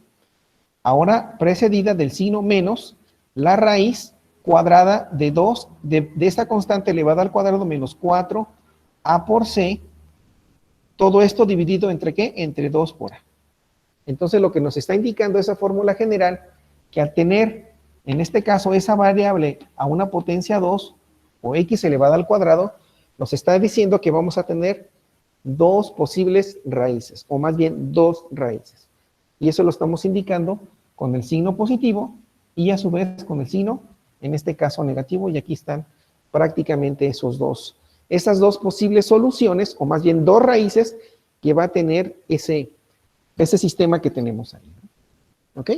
ahora precedida del signo menos, la raíz cuadrada de 2, de esta constante elevada al cuadrado menos 4a por c. Todo esto dividido entre ¿qué? Entre 2 por a. Entonces lo que nos está indicando esa fórmula general, que al tener, en este caso, esa variable a una potencia 2, o x elevada al cuadrado, nos está diciendo que vamos a tener dos posibles raíces, o más bien dos raíces. Y eso lo estamos indicando con el signo positivo y a su vez con el signo, en este caso negativo, y aquí están prácticamente esas dos posibles soluciones, o más bien dos raíces que va a tener ese sistema que tenemos ahí. ¿Ok?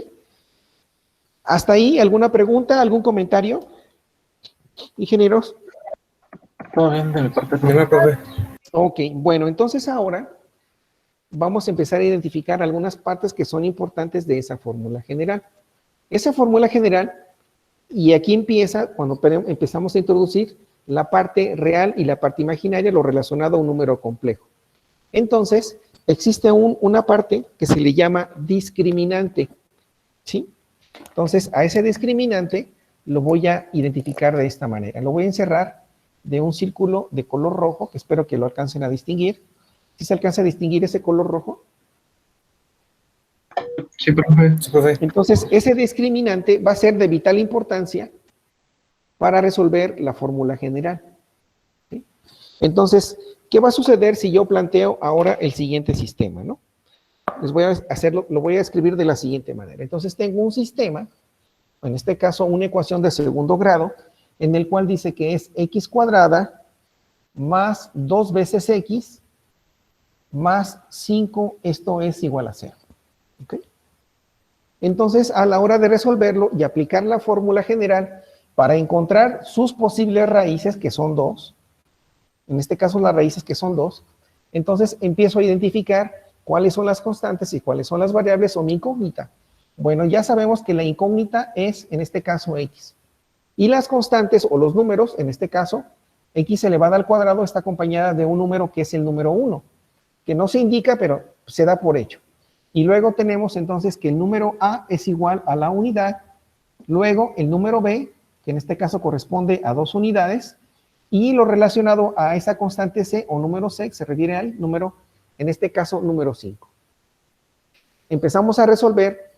¿Hasta ahí alguna pregunta, algún comentario? Ingenieros. Todo bien de mi parte. Dime, profe. Ok, bueno, entonces ahora vamos a empezar a identificar algunas partes que son importantes de esa fórmula general. Esa fórmula general, y aquí empieza cuando empezamos a introducir la parte real y la parte imaginaria, lo relacionado a un número complejo. Entonces, existe una parte que se le llama discriminante, ¿sí? Entonces, a ese discriminante lo voy a identificar de esta manera. Lo voy a encerrar de un círculo de color rojo, que espero que lo alcancen a distinguir. ¿Sí se alcanza a distinguir ese color rojo? Sí, profe. Sí, profe. Entonces, ese discriminante va a ser de vital importancia para resolver la fórmula general, ¿sí? Entonces, ¿qué va a suceder si yo planteo ahora el siguiente sistema, ¿no? Les voy a hacerlo, lo voy a escribir de la siguiente manera. Entonces, tengo un sistema, en este caso, una ecuación de segundo grado, en el cual dice que es x cuadrada más 2 veces x más 5, esto es igual a 0. ¿Ok? Entonces, a la hora de resolverlo y aplicar la fórmula general para encontrar sus posibles raíces, que son 2, en este caso las raíces que son 2, entonces empiezo a identificar cuáles son las constantes y cuáles son las variables o mi incógnita. Bueno, ya sabemos que la incógnita es, en este caso, x. Y las constantes o los números, en este caso, x elevada al cuadrado está acompañada de un número que es el número 1, que no se indica, pero se da por hecho. Y luego tenemos entonces que el número a es igual a la unidad, luego el número b, que en este caso corresponde a 2 unidades, y lo relacionado a esa constante c o número c, se refiere al número, en este caso, número 5. Empezamos a resolver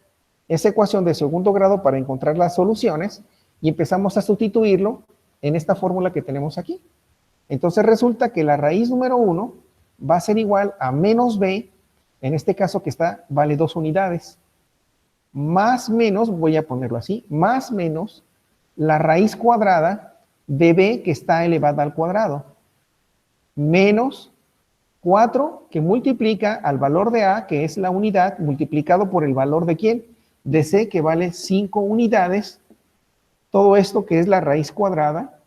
esa ecuación de segundo grado para encontrar las soluciones y empezamos a sustituirlo en esta fórmula que tenemos aquí. Entonces resulta que la raíz número 1 va a ser igual a menos b, en este caso que vale 2 unidades, más menos, voy a ponerlo así, más menos la raíz cuadrada de b que está elevada al cuadrado, menos 4 que multiplica al valor de a, que es la unidad, multiplicado por el valor de ¿quién? De c, que vale 5 unidades. Todo esto que es la raíz cuadrada,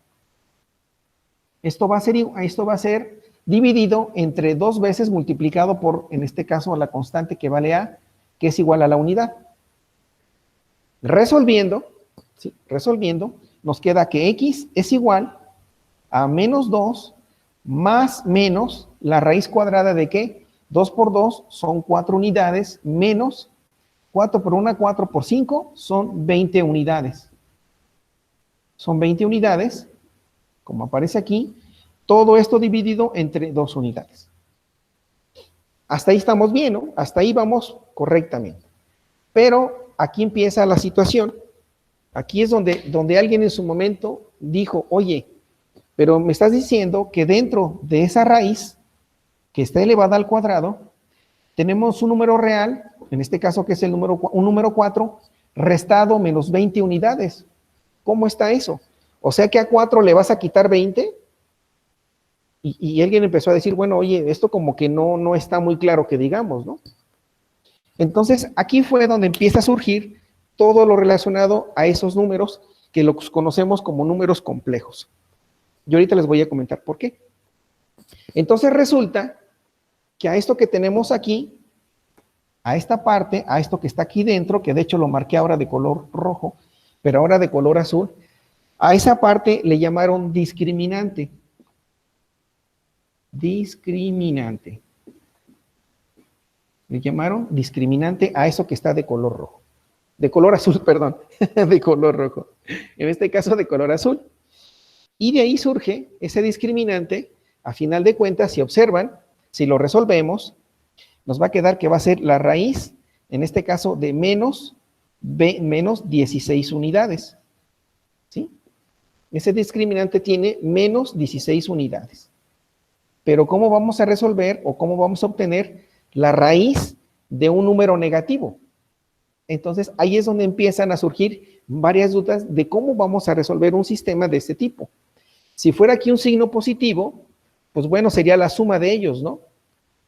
esto va a ser dividido entre 2 veces multiplicado por, en este caso, la constante que vale a, que es igual a la unidad. Resolviendo, ¿sí? Resolviendo, nos queda que x es igual a menos 2 más menos la raíz cuadrada de ¿qué? 2 por 2 son 4 unidades, menos 4 por 1, 4 por 5, son 20 unidades. Son 20 unidades, como aparece aquí, todo esto dividido entre 2 unidades. Hasta ahí estamos bien, ¿no? Hasta ahí vamos correctamente. Pero aquí empieza la situación. Aquí es donde alguien en su momento dijo, oye, pero me estás diciendo que dentro de esa raíz, que está elevada al cuadrado, tenemos un número real, en este caso que es un número 4, restado menos 20 unidades. ¿Cómo está eso? O sea que a 4 le vas a quitar 20. Y alguien empezó a decir, bueno, oye, esto como que no está muy claro que digamos, ¿no? Entonces, aquí fue donde empieza a surgir todo lo relacionado a esos números que los conocemos como números complejos. Yo ahorita les voy a comentar por qué. Entonces, resulta que a esto que tenemos aquí, a esta parte, a esto que está aquí dentro, que de hecho lo marqué ahora de color rojo, pero ahora de color azul, a esa parte le llamaron discriminante. Discriminante. Le llamaron discriminante a eso que está de color rojo. De color azul, perdón, de color rojo. En este caso de color azul. Y de ahí surge ese discriminante. A final de cuentas, si observan, si lo resolvemos, nos va a quedar que va a ser la raíz, en este caso de menos 16 unidades. ¿Sí? Ese discriminante tiene menos 16 unidades. Pero ¿cómo vamos a resolver o cómo vamos a obtener la raíz de un número negativo? Entonces, ahí es donde empiezan a surgir varias dudas de cómo vamos a resolver un sistema de este tipo. Si fuera aquí un signo positivo, pues bueno, sería la suma de ellos, ¿no?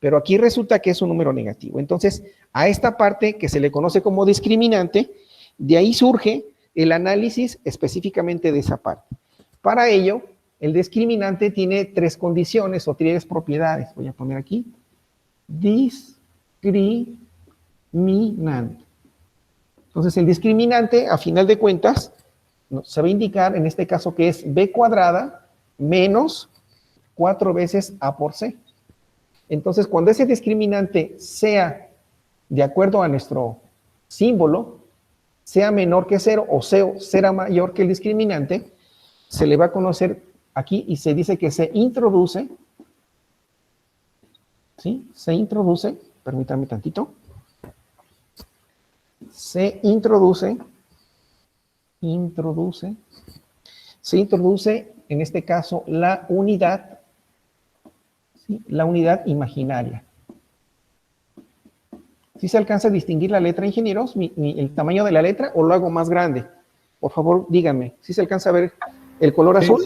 Pero aquí resulta que es un número negativo. Entonces, a esta parte que se le conoce como discriminante, de ahí surge el análisis específicamente de esa parte. Para ello, el discriminante tiene 3 condiciones o 3 propiedades. Voy a poner aquí. Discriminante. Entonces, el discriminante, a final de cuentas, se va a indicar en este caso que es b cuadrada menos 4 veces a por c. Entonces, cuando ese discriminante sea, de acuerdo a nuestro símbolo, sea menor que 0 o será mayor que el discriminante, se le va a conocer aquí y se dice que se introduce, ¿sí? Se introduce, permítanme tantito, se introduce en este caso la unidad, ¿sí? La unidad imaginaria. ¿Sí se alcanza a distinguir la letra, ingenieros? ¿El tamaño de la letra o lo hago más grande? Por favor, díganme. ¿Sí se alcanza a ver el color azul?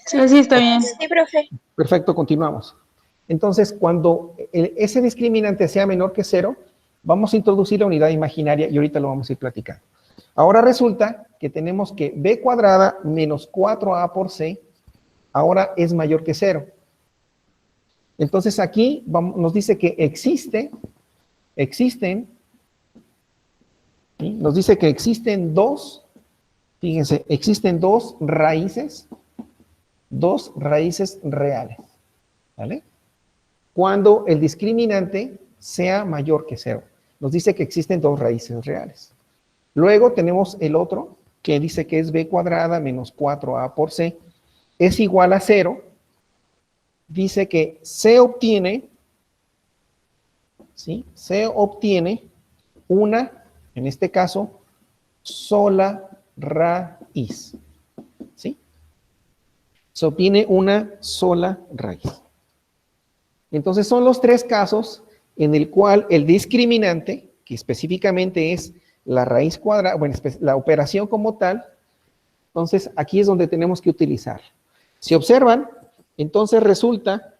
Sí, está bien. Sí, profe. Perfecto, continuamos. Entonces, cuando ese discriminante sea menor que 0, vamos a introducir la unidad imaginaria y ahorita lo vamos a ir platicando. Ahora resulta que tenemos que b cuadrada menos 4a por c ahora es mayor que 0. Entonces aquí nos dice que existen, ¿sí? Nos dice que existen dos, fíjense, existen dos raíces reales, ¿vale? Cuando el discriminante sea mayor que 0. Nos dice que existen dos raíces reales. Luego tenemos el otro, que dice que es b cuadrada menos 4a por c, es igual a 0. Dice que se obtiene, ¿sí? Se obtiene una, en este caso, sola raíz, ¿sí? Se obtiene una sola raíz. Entonces son los 3 casos en el cual el discriminante, que específicamente es la raíz cuadrada, bueno, la operación como tal, entonces aquí es donde tenemos que utilizar. Si observan, entonces resulta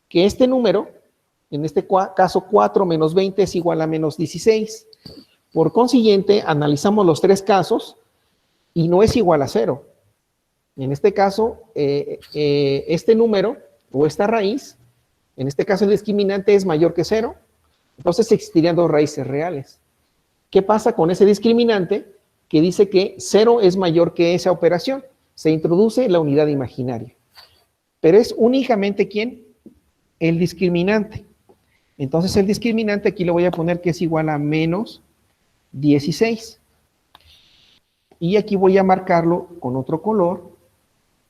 que este número, en este caso 4 menos 20 es igual a menos 16. Por consiguiente, analizamos los 3 casos y no es igual a 0. En este caso, este número o esta raíz, en este caso el discriminante es mayor que 0, entonces existirían dos raíces reales. ¿Qué pasa con ese discriminante que dice que 0 es mayor que esa operación? Se introduce la unidad imaginaria. Pero es únicamente ¿quién? El discriminante. Entonces el discriminante aquí le voy a poner que es igual a menos 16. Y aquí voy a marcarlo con otro color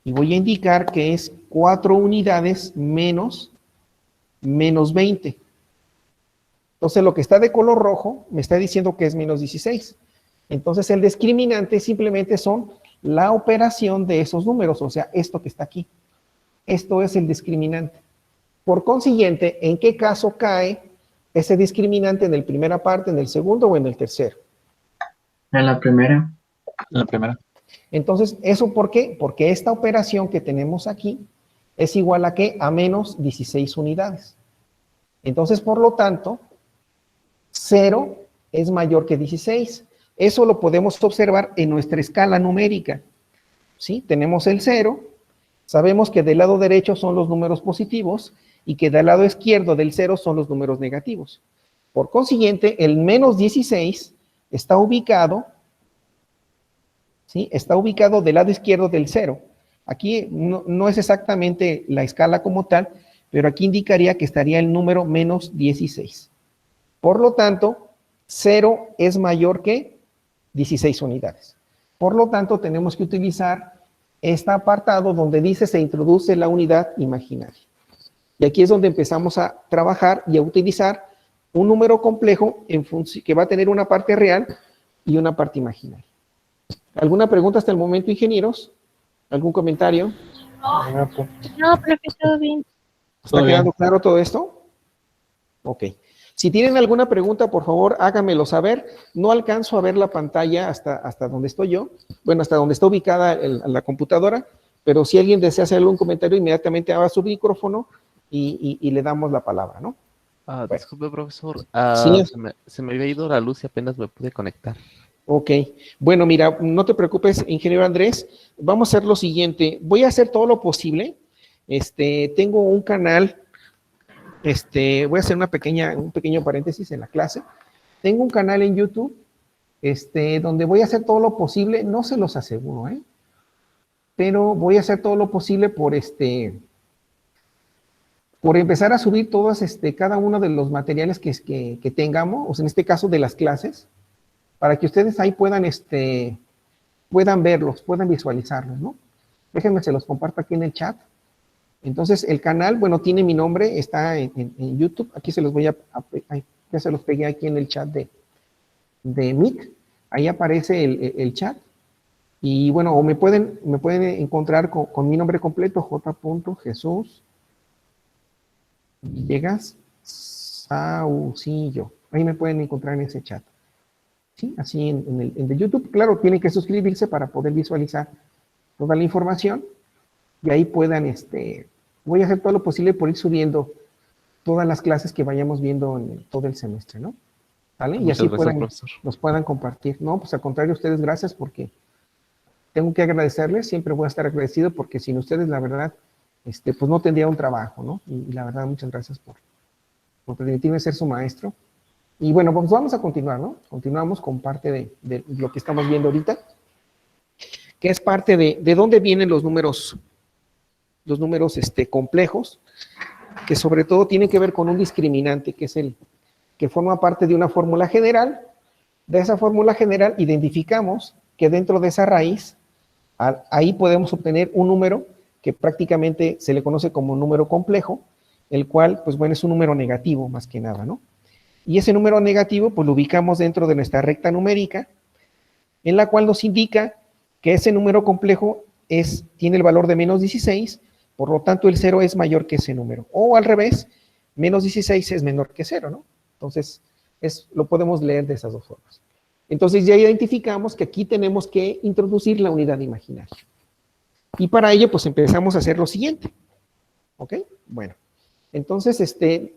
y voy a indicar que es 4 unidades menos 20. Entonces lo que está de color rojo me está diciendo que es menos 16. Entonces el discriminante simplemente son la operación de esos números, o sea, esto que está aquí. Esto es el discriminante. Por consiguiente, ¿en qué caso cae ese discriminante? ¿En la primera parte, en el segundo o en el tercero? En la primera. La primera. Entonces, ¿eso por qué? Porque esta operación que tenemos aquí es igual a ¿qué? A menos 16 unidades. Entonces, por lo tanto, 0 es mayor que 16. Eso lo podemos observar en nuestra escala numérica. ¿Sí? Tenemos el 0, sabemos que del lado derecho son los números positivos y que del lado izquierdo del 0 son los números negativos. Por consiguiente, el menos 16 está ubicado, ¿sí? Está ubicado del lado izquierdo del 0. Aquí no es exactamente la escala como tal, pero aquí indicaría que estaría el número menos 16. Por lo tanto, 0 es mayor que 16 unidades. Por lo tanto, tenemos que utilizar este apartado donde dice se introduce la unidad imaginaria. Y aquí es donde empezamos a trabajar y a utilizar un número complejo que va a tener una parte real y una parte imaginaria. ¿Alguna pregunta hasta el momento, ingenieros? ¿Algún comentario? No, profe, todo bien. ¿Está quedando claro todo esto? Ok. Si tienen alguna pregunta, por favor, háganmelo saber. No alcanzo a ver la pantalla hasta donde estoy yo. Bueno, hasta donde está ubicada la computadora. Pero si alguien desea hacer algún comentario, inmediatamente abra su micrófono y le damos la palabra, ¿no? Bueno. Disculpe, profesor. Sí. Se me había ido la luz y apenas me pude conectar. Ok. Bueno, mira, no te preocupes, ingeniero Andrés. Vamos a hacer lo siguiente. Voy a hacer todo lo posible. Tengo un canal. Voy a hacer un pequeño paréntesis en la clase. Tengo un canal en YouTube, donde voy a hacer todo lo posible, no se los aseguro, pero voy a hacer todo lo posible por empezar a subir todos, cada uno de los materiales que tengamos, o sea, en este caso de las clases, para que ustedes ahí puedan verlos, puedan visualizarlos, ¿no? Déjenme, se los comparto aquí en el chat. Entonces, el canal, bueno, tiene mi nombre, está en YouTube. Aquí se los voy ya se los pegué aquí en el chat de Meet. Ahí aparece el chat. Y bueno, o me pueden encontrar con mi nombre completo, J.Jesús Villegas Saucillo. Ahí me pueden encontrar en ese chat. ¿Sí? Así en el de YouTube. Claro, tienen que suscribirse para poder visualizar toda la información. Y ahí puedan, voy a hacer todo lo posible por ir subiendo todas las clases que vayamos viendo en todo el semestre, ¿no? ¿Vale? Y así nos puedan compartir. No, pues al contrario, ustedes gracias porque tengo que agradecerles, siempre voy a estar agradecido porque sin ustedes, la verdad, pues no tendría un trabajo, ¿no? Y la verdad, muchas gracias por permitirme ser su maestro. Y bueno, pues vamos a continuar, ¿no? Continuamos con parte de lo que estamos viendo ahorita, que es parte de dónde vienen los números complejos, que sobre todo tienen que ver con un discriminante, que es que forma parte de una fórmula general. De esa fórmula general identificamos que dentro de esa raíz, ahí podemos obtener un número que prácticamente se le conoce como número complejo, el cual, pues bueno, es un número negativo más que nada, ¿no? Y ese número negativo, pues lo ubicamos dentro de nuestra recta numérica, en la cual nos indica que ese número complejo tiene el valor de menos 16, por lo tanto el 0 es mayor que ese número. O al revés, menos 16 es menor que 0, ¿no? Entonces, lo podemos leer de esas dos formas. Entonces ya identificamos que aquí tenemos que introducir la unidad imaginaria. Y para ello, pues empezamos a hacer lo siguiente. ¿Ok? Bueno, entonces,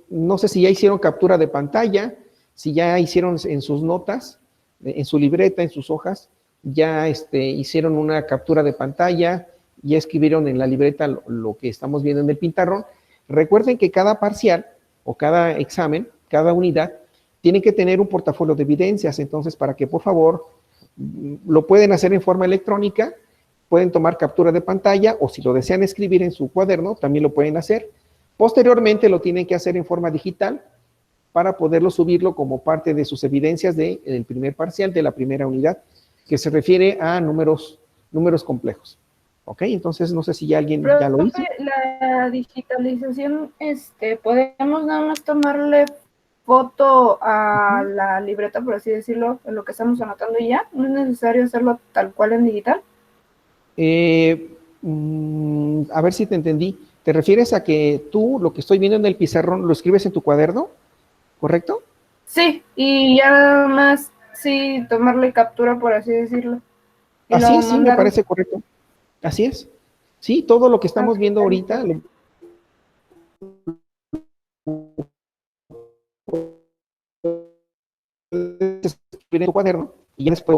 no sé si ya hicieron captura de pantalla, si ya hicieron en sus notas, en su libreta, en sus hojas, ya hicieron una captura de pantalla, ya escribieron en la libreta lo que estamos viendo en el pizarrón. Recuerden que cada parcial o cada examen, cada unidad, tiene que tener un portafolio de evidencias. Entonces, para que por favor lo pueden hacer en forma electrónica, pueden tomar captura de pantalla o si lo desean escribir en su cuaderno, también lo pueden hacer. Posteriormente lo tienen que hacer en forma digital para poderlo subirlo como parte de sus evidencias del primer parcial de la primera unidad, que se refiere a números complejos. ¿Ok? Entonces, no sé si ya alguien ya lo hizo. Profe, la digitalización, podemos nada más tomarle foto a la libreta, por así decirlo, en lo que estamos anotando y ya. ¿No es necesario hacerlo tal cual en digital? A ver si te entendí. ¿Te refieres a que tú lo que estoy viendo en el pizarrón lo escribes en tu cuaderno? ¿Correcto? Sí, y ya nada más, sí, tomarle captura, por así decirlo. Y Así luego es, sí, me mandarlo. parece correcto. Así es. Sí, todo lo que estamos Ok, viendo ahorita lo puedes escribir en tu cuaderno y ya después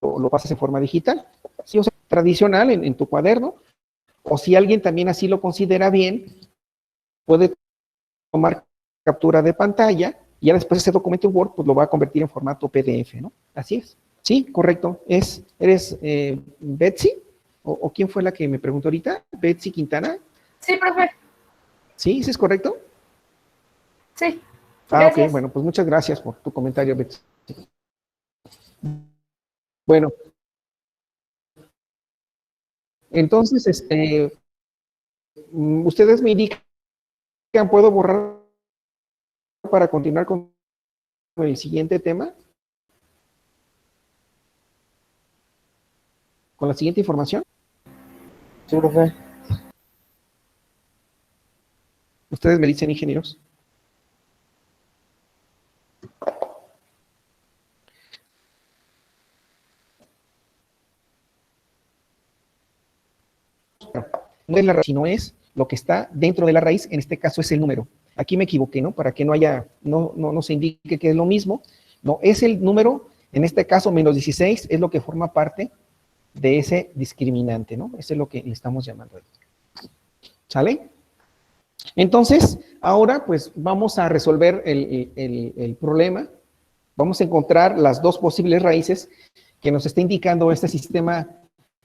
lo pasas en forma digital. Sí, o sea, tradicional en tu cuaderno, o si alguien también así lo considera bien, puede tomar captura de pantalla y ya después ese documento en Word pues lo va a convertir en formato PDF, ¿no? Así es. Sí, correcto. ¿Eres Betsy? ¿O quién fue la que me preguntó ahorita? ¿Betsy Quintana? Sí, profe. ¿Sí? ¿Sí es correcto? Sí. Ah, ok, Gracias. bueno, pues muchas gracias por tu comentario, Betsy. Bueno, entonces, ustedes me indican, ¿puedo borrar para continuar con el siguiente tema? ¿Con la siguiente información? Sí, profe. Ustedes me dicen, ingenieros. No es la raíz, sino es lo que está dentro de la raíz, en este caso es el número. Aquí me equivoqué, ¿no? Para que no se indique que es lo mismo. No, es el número, en este caso menos 16, es lo que forma parte de ese discriminante, ¿no? Ese es lo que le estamos llamando. ¿Sale? Entonces, ahora pues vamos a resolver el problema. Vamos a encontrar las dos posibles raíces que nos está indicando este sistema,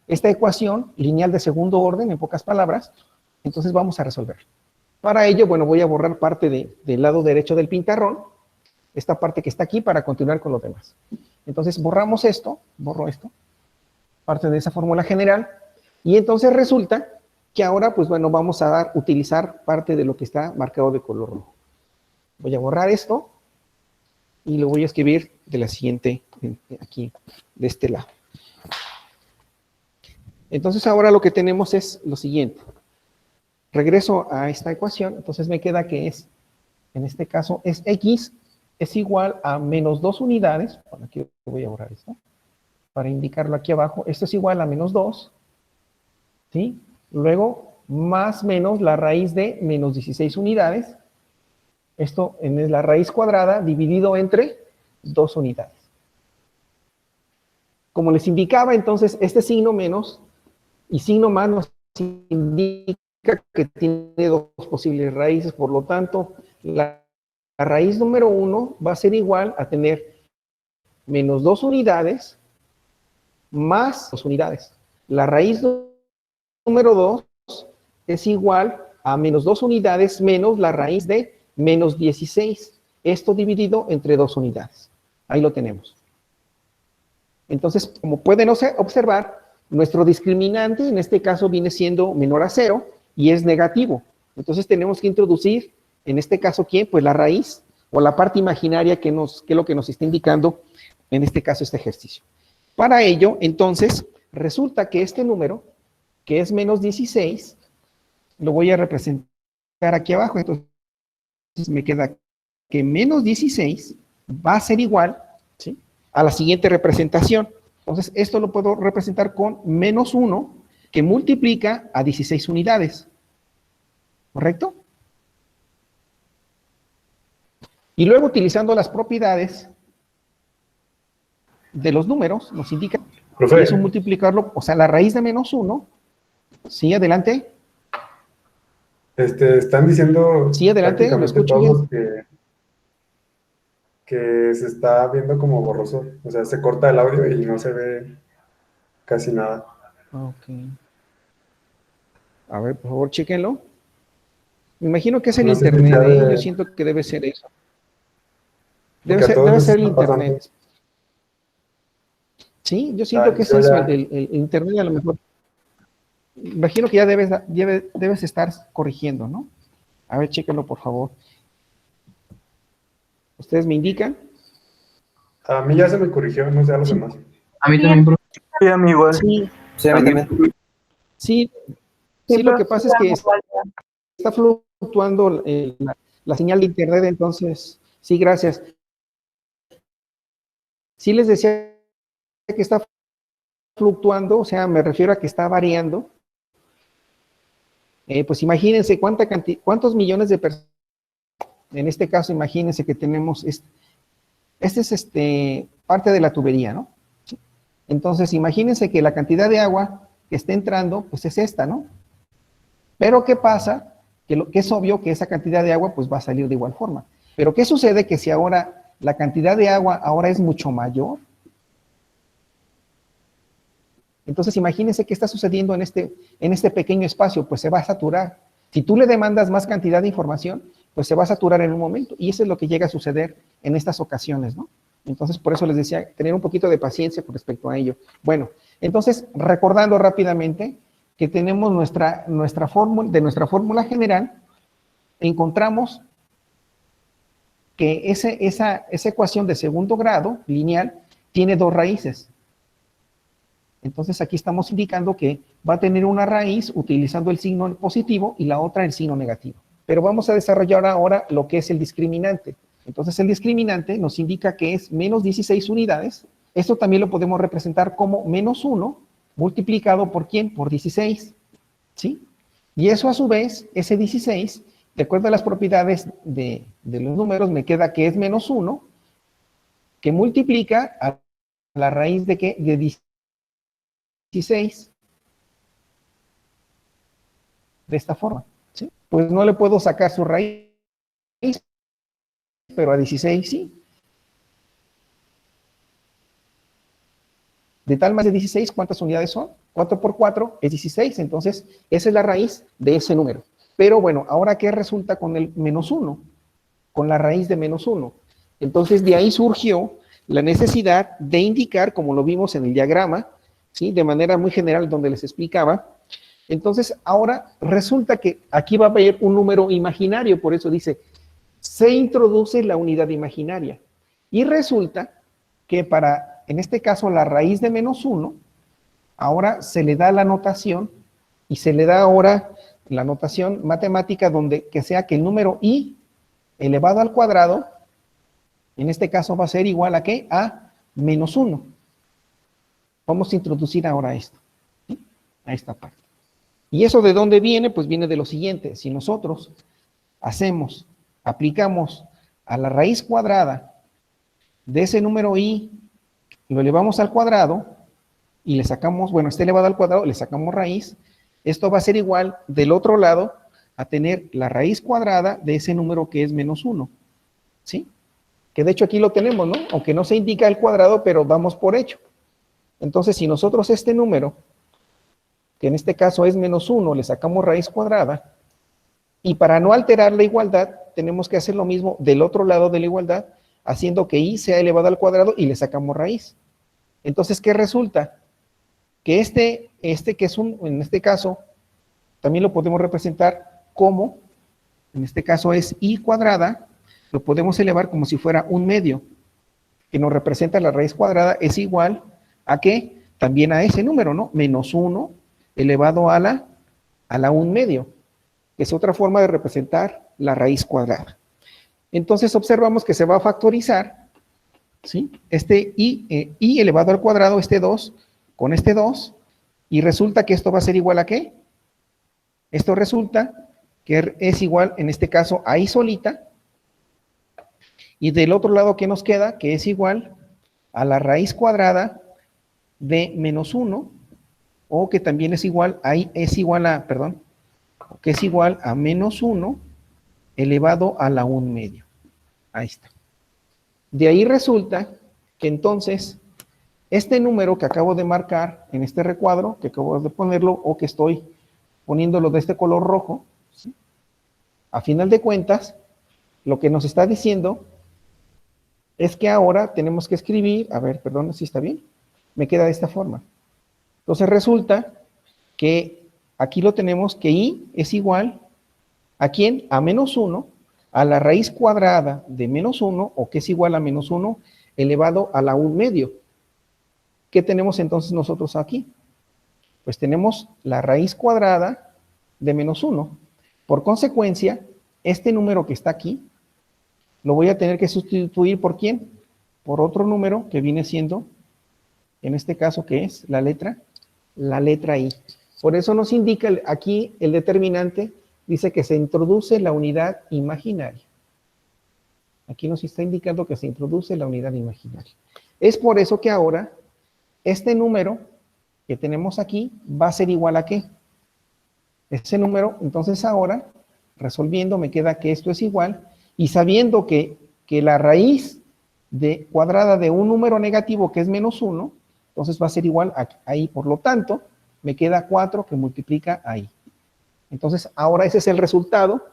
esta ecuación lineal de segundo orden, en pocas palabras. Entonces vamos a resolver. Para ello, bueno, voy a borrar parte del lado derecho del pintarrón, esta parte que está aquí, para continuar con los demás. Entonces borramos esto, borro esto, parte de esa fórmula general, y entonces resulta que ahora, pues bueno, vamos a utilizar parte de lo que está marcado de color rojo. Voy a borrar esto, y lo voy a escribir de la siguiente, aquí, de este lado. Entonces ahora lo que tenemos es lo siguiente. Regreso a esta ecuación, entonces me queda que es, en este caso, es x es igual a menos 2 unidades. Bueno, aquí voy a borrar esto, para indicarlo aquí abajo. Esto es igual a menos 2, ¿sí? Luego, más menos la raíz de menos 16 unidades. Esto es la raíz cuadrada dividido entre 2 unidades. Como les indicaba, entonces, este signo menos y signo más nos indica que tiene dos posibles raíces, por lo tanto, la raíz número 1 va a ser igual a tener menos 2 unidades más 2 unidades. La raíz número 2 es igual a menos 2 unidades menos la raíz de menos 16. Esto dividido entre 2 unidades. Ahí lo tenemos. Entonces, como pueden observar, nuestro discriminante en este caso viene siendo menor a 0 y es negativo. Entonces tenemos que introducir, en este caso, ¿quién? Pues la raíz o la parte imaginaria que es lo que nos está indicando, en este caso, este ejercicio. Para ello, entonces, resulta que este número, que es menos 16, lo voy a representar aquí abajo. Entonces me queda que menos 16 va a ser igual, ¿sí?, a la siguiente representación. Entonces, esto lo puedo representar con menos 1, que multiplica a 16 unidades. ¿Correcto? Y luego, utilizando las propiedades de los números, nos indica que eso multiplicarlo, o sea, la raíz de menos 1. Sí, adelante. Están diciendo Sí, adelante, lo escucho bien. todos que se está viendo como borroso. O sea, se corta el audio y no se ve casi nada. Ok. A ver, por favor, chéquenlo. Me imagino que es el No sé si internet, sea ¿eh? Yo de... siento que debe ser eso. Porque a todos Debe les ser el está pasando. internet. Sí, yo siento que es yo eso, ya- el internet a lo mejor. Imagino que ya debes estar corrigiendo, ¿no? A ver, chéquenlo, por favor. ¿Ustedes me indican? A mí ya se me corrigió, no sé a los demás. A mí también, profe. Sí, a mí igual. Sí, Sí, a mí también. sí, Sí, sí, lo que profe, pasa es que vamos, vale. está fluctuando la señal de internet, entonces, sí, gracias. Sí les decía que está fluctuando, o sea, me refiero a que está variando. Pues imagínense cuántos millones de personas, en este caso, imagínense que tenemos, este es parte de la tubería, ¿no? Entonces, imagínense que la cantidad de agua que está entrando, pues es esta, ¿no? Pero ¿qué pasa? Que es obvio que esa cantidad de agua pues va a salir de igual forma. Pero ¿qué sucede? Que si ahora la cantidad de agua ahora es mucho mayor, entonces imagínense qué está sucediendo en este pequeño espacio, pues se va a saturar. Si tú le demandas más cantidad de información, pues se va a saturar en un momento. Y eso es lo que llega a suceder en estas ocasiones, ¿no? Entonces, por eso les decía, tener un poquito de paciencia con respecto a ello. Bueno, entonces, recordando rápidamente que tenemos nuestra fórmula general, encontramos que esa ecuación de segundo grado, lineal, tiene dos raíces. Entonces, aquí estamos indicando que va a tener una raíz utilizando el signo positivo y la otra el signo negativo. Pero vamos a desarrollar ahora lo que es el discriminante. Entonces, el discriminante nos indica que es menos 16 unidades. Esto también lo podemos representar como menos 1 multiplicado por ¿quién? Por 16, ¿sí? Y eso a su vez, ese 16, de acuerdo a las propiedades de los números, me queda que es menos 1, que multiplica a la raíz de ¿qué? De 16, de esta forma, ¿sí? Pues no le puedo sacar su raíz, pero a 16 sí. De tal más de 16, ¿cuántas unidades son? 4 por 4 es 16, entonces esa es la raíz de ese número. Pero bueno, ahora ¿qué resulta con el menos 1? Con la raíz de menos 1. Entonces de ahí surgió la necesidad de indicar, como lo vimos en el diagrama, ¿sí? De manera muy general donde les explicaba. Entonces ahora resulta que aquí va a haber un número imaginario, por eso dice, se introduce la unidad imaginaria. Y resulta que para, en este caso, la raíz de menos 1, ahora se le da la notación y se le da ahora la notación matemática donde que sea que el número i elevado al cuadrado, en este caso va a ser igual a ¿qué? A menos 1. Vamos a introducir ahora esto, ¿sí? A esta parte. ¿Y eso de dónde viene? Pues viene de lo siguiente. Si nosotros aplicamos a la raíz cuadrada de ese número i, lo elevamos al cuadrado y le sacamos, bueno, está elevado al cuadrado, le sacamos raíz, esto va a ser igual del otro lado a tener la raíz cuadrada de ese número que es menos 1, ¿sí? Que de hecho aquí lo tenemos, ¿no? Aunque no se indica el cuadrado, pero vamos por hecho. Entonces, si nosotros este número, que en este caso es menos 1, le sacamos raíz cuadrada, y para no alterar la igualdad, tenemos que hacer lo mismo del otro lado de la igualdad, haciendo que i sea elevado al cuadrado y le sacamos raíz. Entonces, ¿qué resulta? Que este que es en este caso, también lo podemos representar como, en este caso es i cuadrada, lo podemos elevar como si fuera un medio, que nos representa la raíz cuadrada, es igual a ¿qué? También a ese número, ¿no? Menos 1 elevado a la 1 medio, que es otra forma de representar la raíz cuadrada. Entonces observamos que se va a factorizar, ¿sí? Este i elevado al cuadrado, este 2, con este 2, y resulta que esto va a ser igual a ¿qué? Esto resulta que es igual, en este caso, a i solita, y del otro lado, ¿qué nos queda? Que es igual a la raíz cuadrada de menos 1, o que también es igual, ahí es igual a, perdón, que es igual a menos 1 elevado a la 1 medio. Ahí está. De ahí resulta que entonces, este número que acabo de marcar en este recuadro, que acabo de ponerlo, o que estoy poniéndolo de este color rojo, ¿sí? A final de cuentas, lo que nos está diciendo es que ahora tenemos que escribir, a ver, perdón, si está bien, me queda de esta forma. Entonces resulta que aquí lo tenemos que I es igual ¿a quién? A menos 1, a la raíz cuadrada de menos 1, o que es igual a menos 1, elevado a la 1 medio. ¿Qué tenemos entonces nosotros aquí? Pues tenemos la raíz cuadrada de menos 1. Por consecuencia, este número que está aquí, lo voy a tener que sustituir ¿por quién? Por otro número que viene siendo, en este caso, ¿qué es? La letra I. Por eso nos indica aquí el determinante, dice que se introduce la unidad imaginaria. Aquí nos está indicando que se introduce la unidad imaginaria. Es por eso que ahora, este número que tenemos aquí va a ser igual a ¿qué? Ese número, entonces ahora, resolviendo, me queda que esto es igual, y sabiendo que la raíz cuadrada de un número negativo que es menos 1, entonces va a ser igual a I. Por lo tanto, me queda 4 que multiplica a I. Entonces, ahora ese es el resultado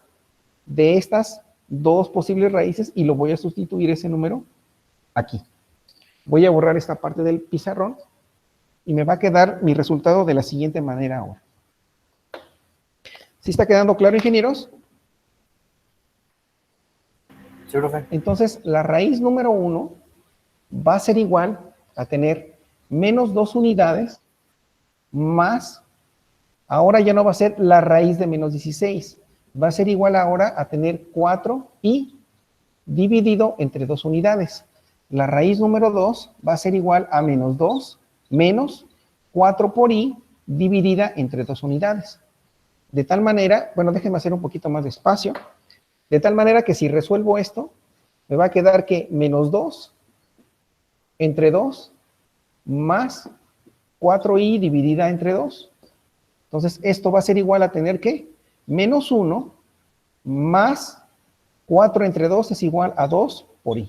de estas dos posibles raíces y lo voy a sustituir ese número aquí. Voy a borrar esta parte del pizarrón y me va a quedar mi resultado de la siguiente manera ahora. ¿Sí está quedando claro, ingenieros? Sí, profe. Entonces, la raíz número 1 va a ser igual a tener menos 2 unidades más, ahora ya no va a ser la raíz de menos 16, va a ser igual ahora a tener 4i dividido entre 2 unidades. La raíz número 2 va a ser igual a menos 2 menos 4 por i dividida entre 2 unidades. De tal manera, bueno, déjenme hacer un poquito más despacio, de tal manera que si resuelvo esto, me va a quedar que menos 2 entre 2 más 4i dividida entre 2. Entonces, esto va a ser igual a tener que menos 1 más 4 entre 2 es igual a 2 por i.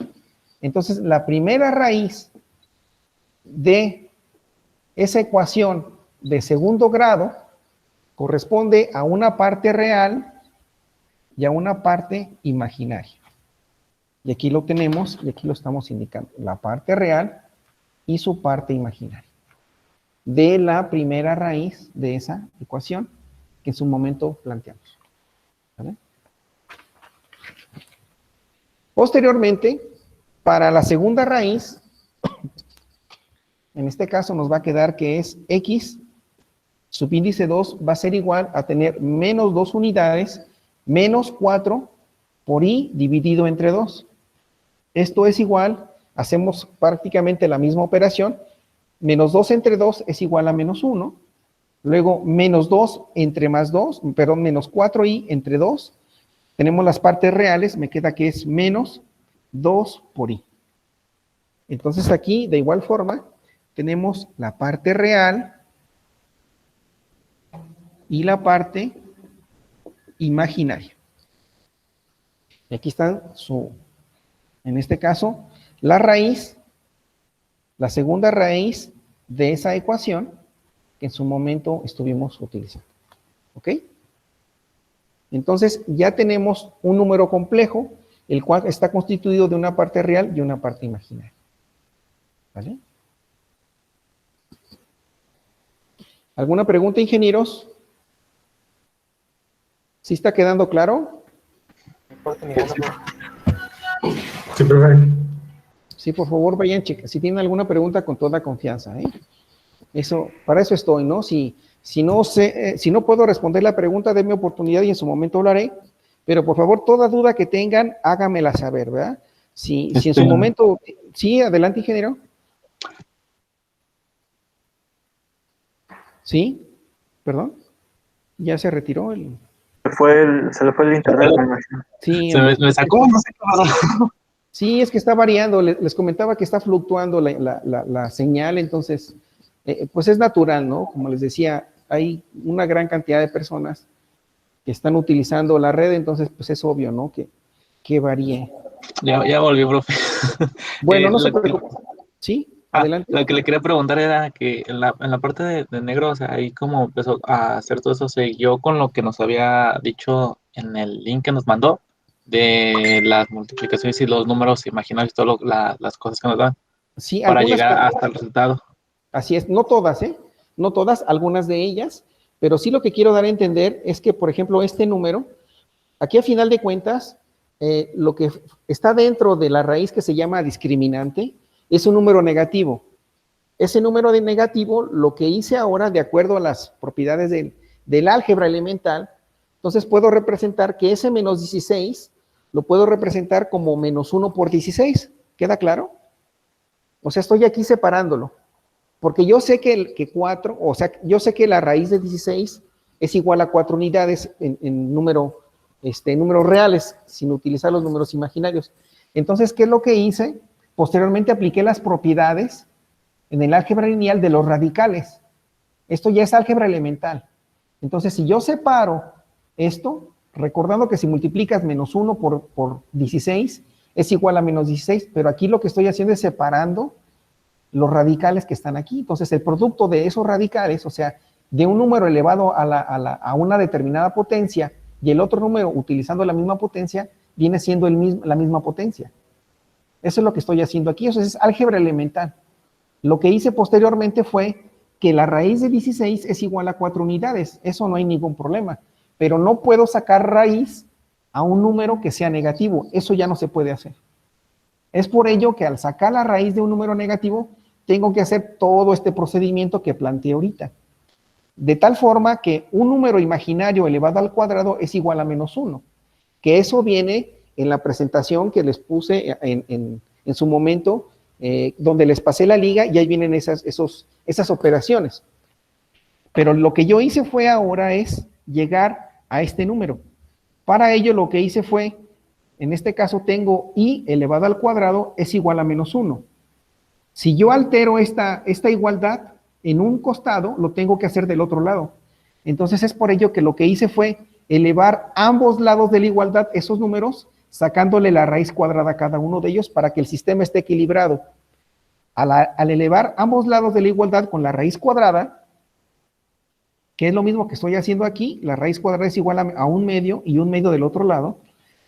Entonces, la primera raíz de esa ecuación de segundo grado corresponde a una parte real y a una parte imaginaria. Y aquí lo tenemos, y aquí lo estamos indicando, la parte real y su parte imaginaria de la primera raíz de esa ecuación que en su momento planteamos. ¿Vale? Posteriormente, para la segunda raíz, en este caso nos va a quedar que es x, subíndice 2 va a ser igual a tener menos 2 unidades, menos 4 por i dividido entre 2. Esto es igual, hacemos prácticamente la misma operación, menos 2 entre 2 es igual a menos 1, luego menos 2 entre más 2, perdón, menos 4i entre 2, tenemos las partes reales, me queda que es menos 2 por i. Entonces aquí, de igual forma, tenemos la parte real y la parte imaginaria. Y aquí están en este caso, la raíz, la segunda raíz de esa ecuación que en su momento estuvimos utilizando. ¿Ok? Entonces, ya tenemos un número complejo, el cual está constituido de una parte real y una parte imaginaria. ¿Vale? ¿Alguna pregunta, ingenieros? ¿Sí está quedando claro? Sí, profe. Sí, por favor, vayan, chicas. Si tienen alguna pregunta, con toda confianza, ¿eh? Para eso estoy, ¿no? Si no puedo responder la pregunta, denme oportunidad y en su momento hablaré. Pero por favor, toda duda que tengan, hágamela saber, ¿verdad? Si en su momento... Sí, adelante, ingeniero. ¿Sí? ¿Perdón? ¿Ya se retiró el...? Se le fue el internet, me imagino. Sí, me sacó, no sé qué pasó. Sí, es que está variando. Les comentaba que está fluctuando la señal, entonces, pues es natural, ¿no? Como les decía, hay una gran cantidad de personas que están utilizando la red, entonces, pues es obvio, ¿no? Que varíe. Ya volví, profe. Bueno, no se preocupe. ¿Sí? Adelante. Lo que le quería preguntar era que en la parte de negro, o sea, ahí como empezó a hacer todo eso, siguió con lo que nos había dicho en el link que nos mandó, de las multiplicaciones y los números imaginarios, todas las cosas que nos dan, Sí, para algunas llegar personas- hasta el resultado. Así es, no todas, ¿eh? No todas, algunas de ellas, pero sí lo que quiero dar a entender es que, por ejemplo, este número, aquí a final de cuentas, lo que está dentro de la raíz que se llama discriminante es un número negativo. Ese número de negativo, lo que hice ahora, de acuerdo a las propiedades del álgebra elemental, entonces puedo representar que ese menos 16 lo puedo representar como menos 1 por 16. ¿Queda claro? O sea, estoy aquí separándolo. Porque yo sé que 4, o sea, yo sé que la raíz de 16 es igual a 4 unidades en números reales, sin utilizar los números imaginarios. Entonces, ¿qué es lo que hice? Posteriormente apliqué las propiedades en el álgebra lineal de los radicales. Esto ya es álgebra elemental. Entonces, si yo separo esto, recordando que si multiplicas menos 1 por 16, es igual a menos 16, pero aquí lo que estoy haciendo es separando los radicales que están aquí. Entonces, el producto de esos radicales, o sea, de un número elevado a una determinada potencia y el otro número utilizando la misma potencia, viene siendo la misma potencia. Eso es lo que estoy haciendo aquí. Eso es álgebra elemental. Lo que hice posteriormente fue que la raíz de 16 es igual a 4 unidades. Eso no hay ningún problema. Pero no puedo sacar raíz a un número que sea negativo. Eso ya no se puede hacer. Es por ello que al sacar la raíz de un número negativo, tengo que hacer todo este procedimiento que planteé ahorita. De tal forma que un número imaginario elevado al cuadrado es igual a menos 1. Que eso viene en la presentación que les puse en su momento, donde les pasé la liga y ahí vienen esas operaciones. Pero lo que yo hice fue ahora es llegar a este número. Para ello lo que hice fue, en este caso tengo i elevado al cuadrado es igual a menos 1. Si yo altero esta igualdad en un costado, lo tengo que hacer del otro lado. Entonces es por ello que lo que hice fue elevar ambos lados de la igualdad, esos números, sacándole la raíz cuadrada a cada uno de ellos para que el sistema esté equilibrado. Al elevar ambos lados de la igualdad con la raíz cuadrada, que es lo mismo que estoy haciendo aquí, la raíz cuadrada es igual a 1/2 y 1/2 del otro lado,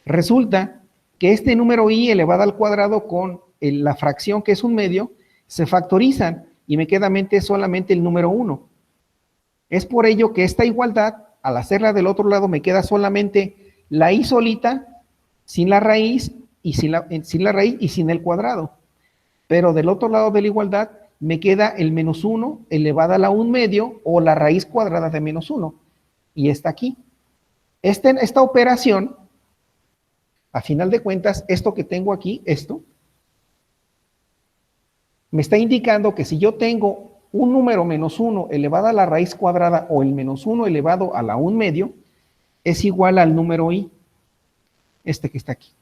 resulta que este número i elevado al cuadrado con la fracción que es 1/2 se factorizan y me queda solamente el número 1. Es por ello que esta igualdad, al hacerla del otro lado, me queda solamente la i solita, sin la raíz y sin la raíz y sin el cuadrado. Pero del otro lado de la igualdad me queda el menos 1 elevado a la 1/2 o la raíz cuadrada de menos 1. Y está aquí. Esta operación, a final de cuentas, esto que tengo aquí, esto, me está indicando que si yo tengo un número menos 1 elevado a la raíz cuadrada o el menos 1 elevado a la 1/2, es igual al número i, este que está aquí.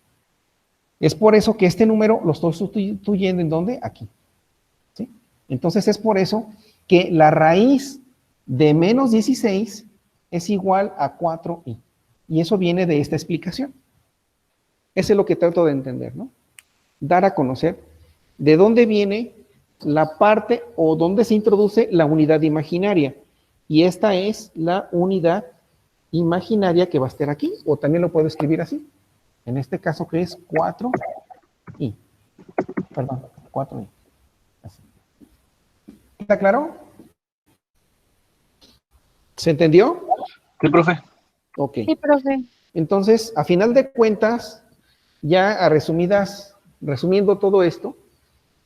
Es por eso que este número lo estoy sustituyendo en ¿dónde? Aquí. ¿Sí? Entonces es por eso que la raíz de menos 16 es igual a 4i. Y eso viene de esta explicación. Eso es lo que trato de entender, ¿no? Dar a conocer de dónde viene la parte o dónde se introduce la unidad imaginaria. Y esta es la unidad imaginaria que va a estar aquí, o también lo puedo escribir así. En este caso que es 4i. Perdón, 4i. Así. ¿Está claro? ¿Se entendió? Sí, profe. Ok. Sí, profe. Entonces, a final de cuentas, ya resumiendo todo esto,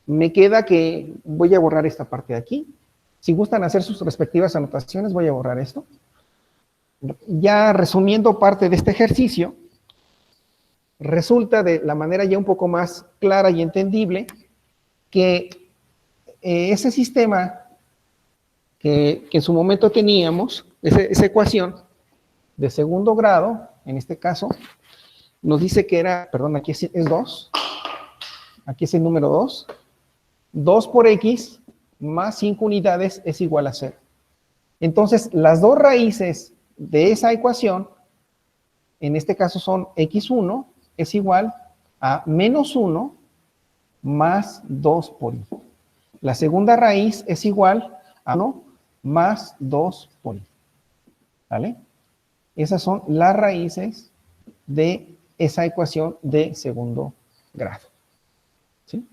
me queda que voy a borrar esta parte de aquí. Si gustan hacer sus respectivas anotaciones, voy a borrar esto. Ya resumiendo parte de este ejercicio, resulta de la manera ya un poco más clara y entendible que ese sistema que en su momento teníamos, esa ecuación de segundo grado, en este caso, nos dice que era, perdón, aquí es 2, aquí es el número 2, 2 por x más 5 unidades es igual a 0. Entonces, las dos raíces de esa ecuación, en este caso son x1, es igual a menos 1 más 2 por i. La segunda raíz es igual a 1 más 2 por i. ¿Vale? Esas son las raíces de esa ecuación de segundo grado. ¿Sí?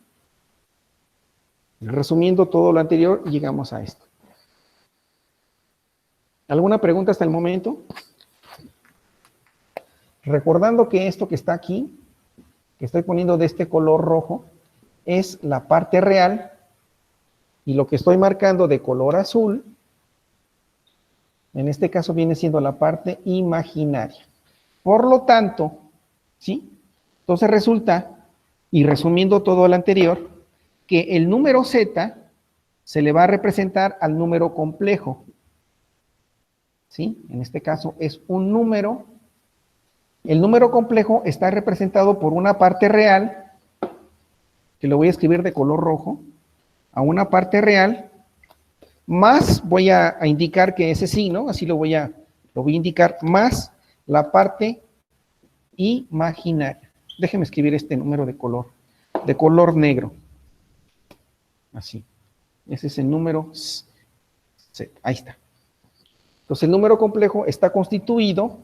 Resumiendo todo lo anterior, llegamos a esto. ¿Alguna pregunta hasta el momento? Recordando que esto que está aquí, que estoy poniendo de este color rojo, es la parte real, y lo que estoy marcando de color azul, en este caso viene siendo la parte imaginaria. Por lo tanto, ¿sí? Entonces resulta, y resumiendo todo lo anterior, que el número z se le va a representar al número complejo. ¿Sí? En este caso es un número. El número complejo está representado por una parte real, que lo voy a escribir de color rojo, a una parte real, más voy a indicar que ese signo, así lo voy a indicar, más la parte imaginaria. Déjeme escribir este número de color negro. Así. Ese es el número Z. Ahí está. Entonces el número complejo está constituido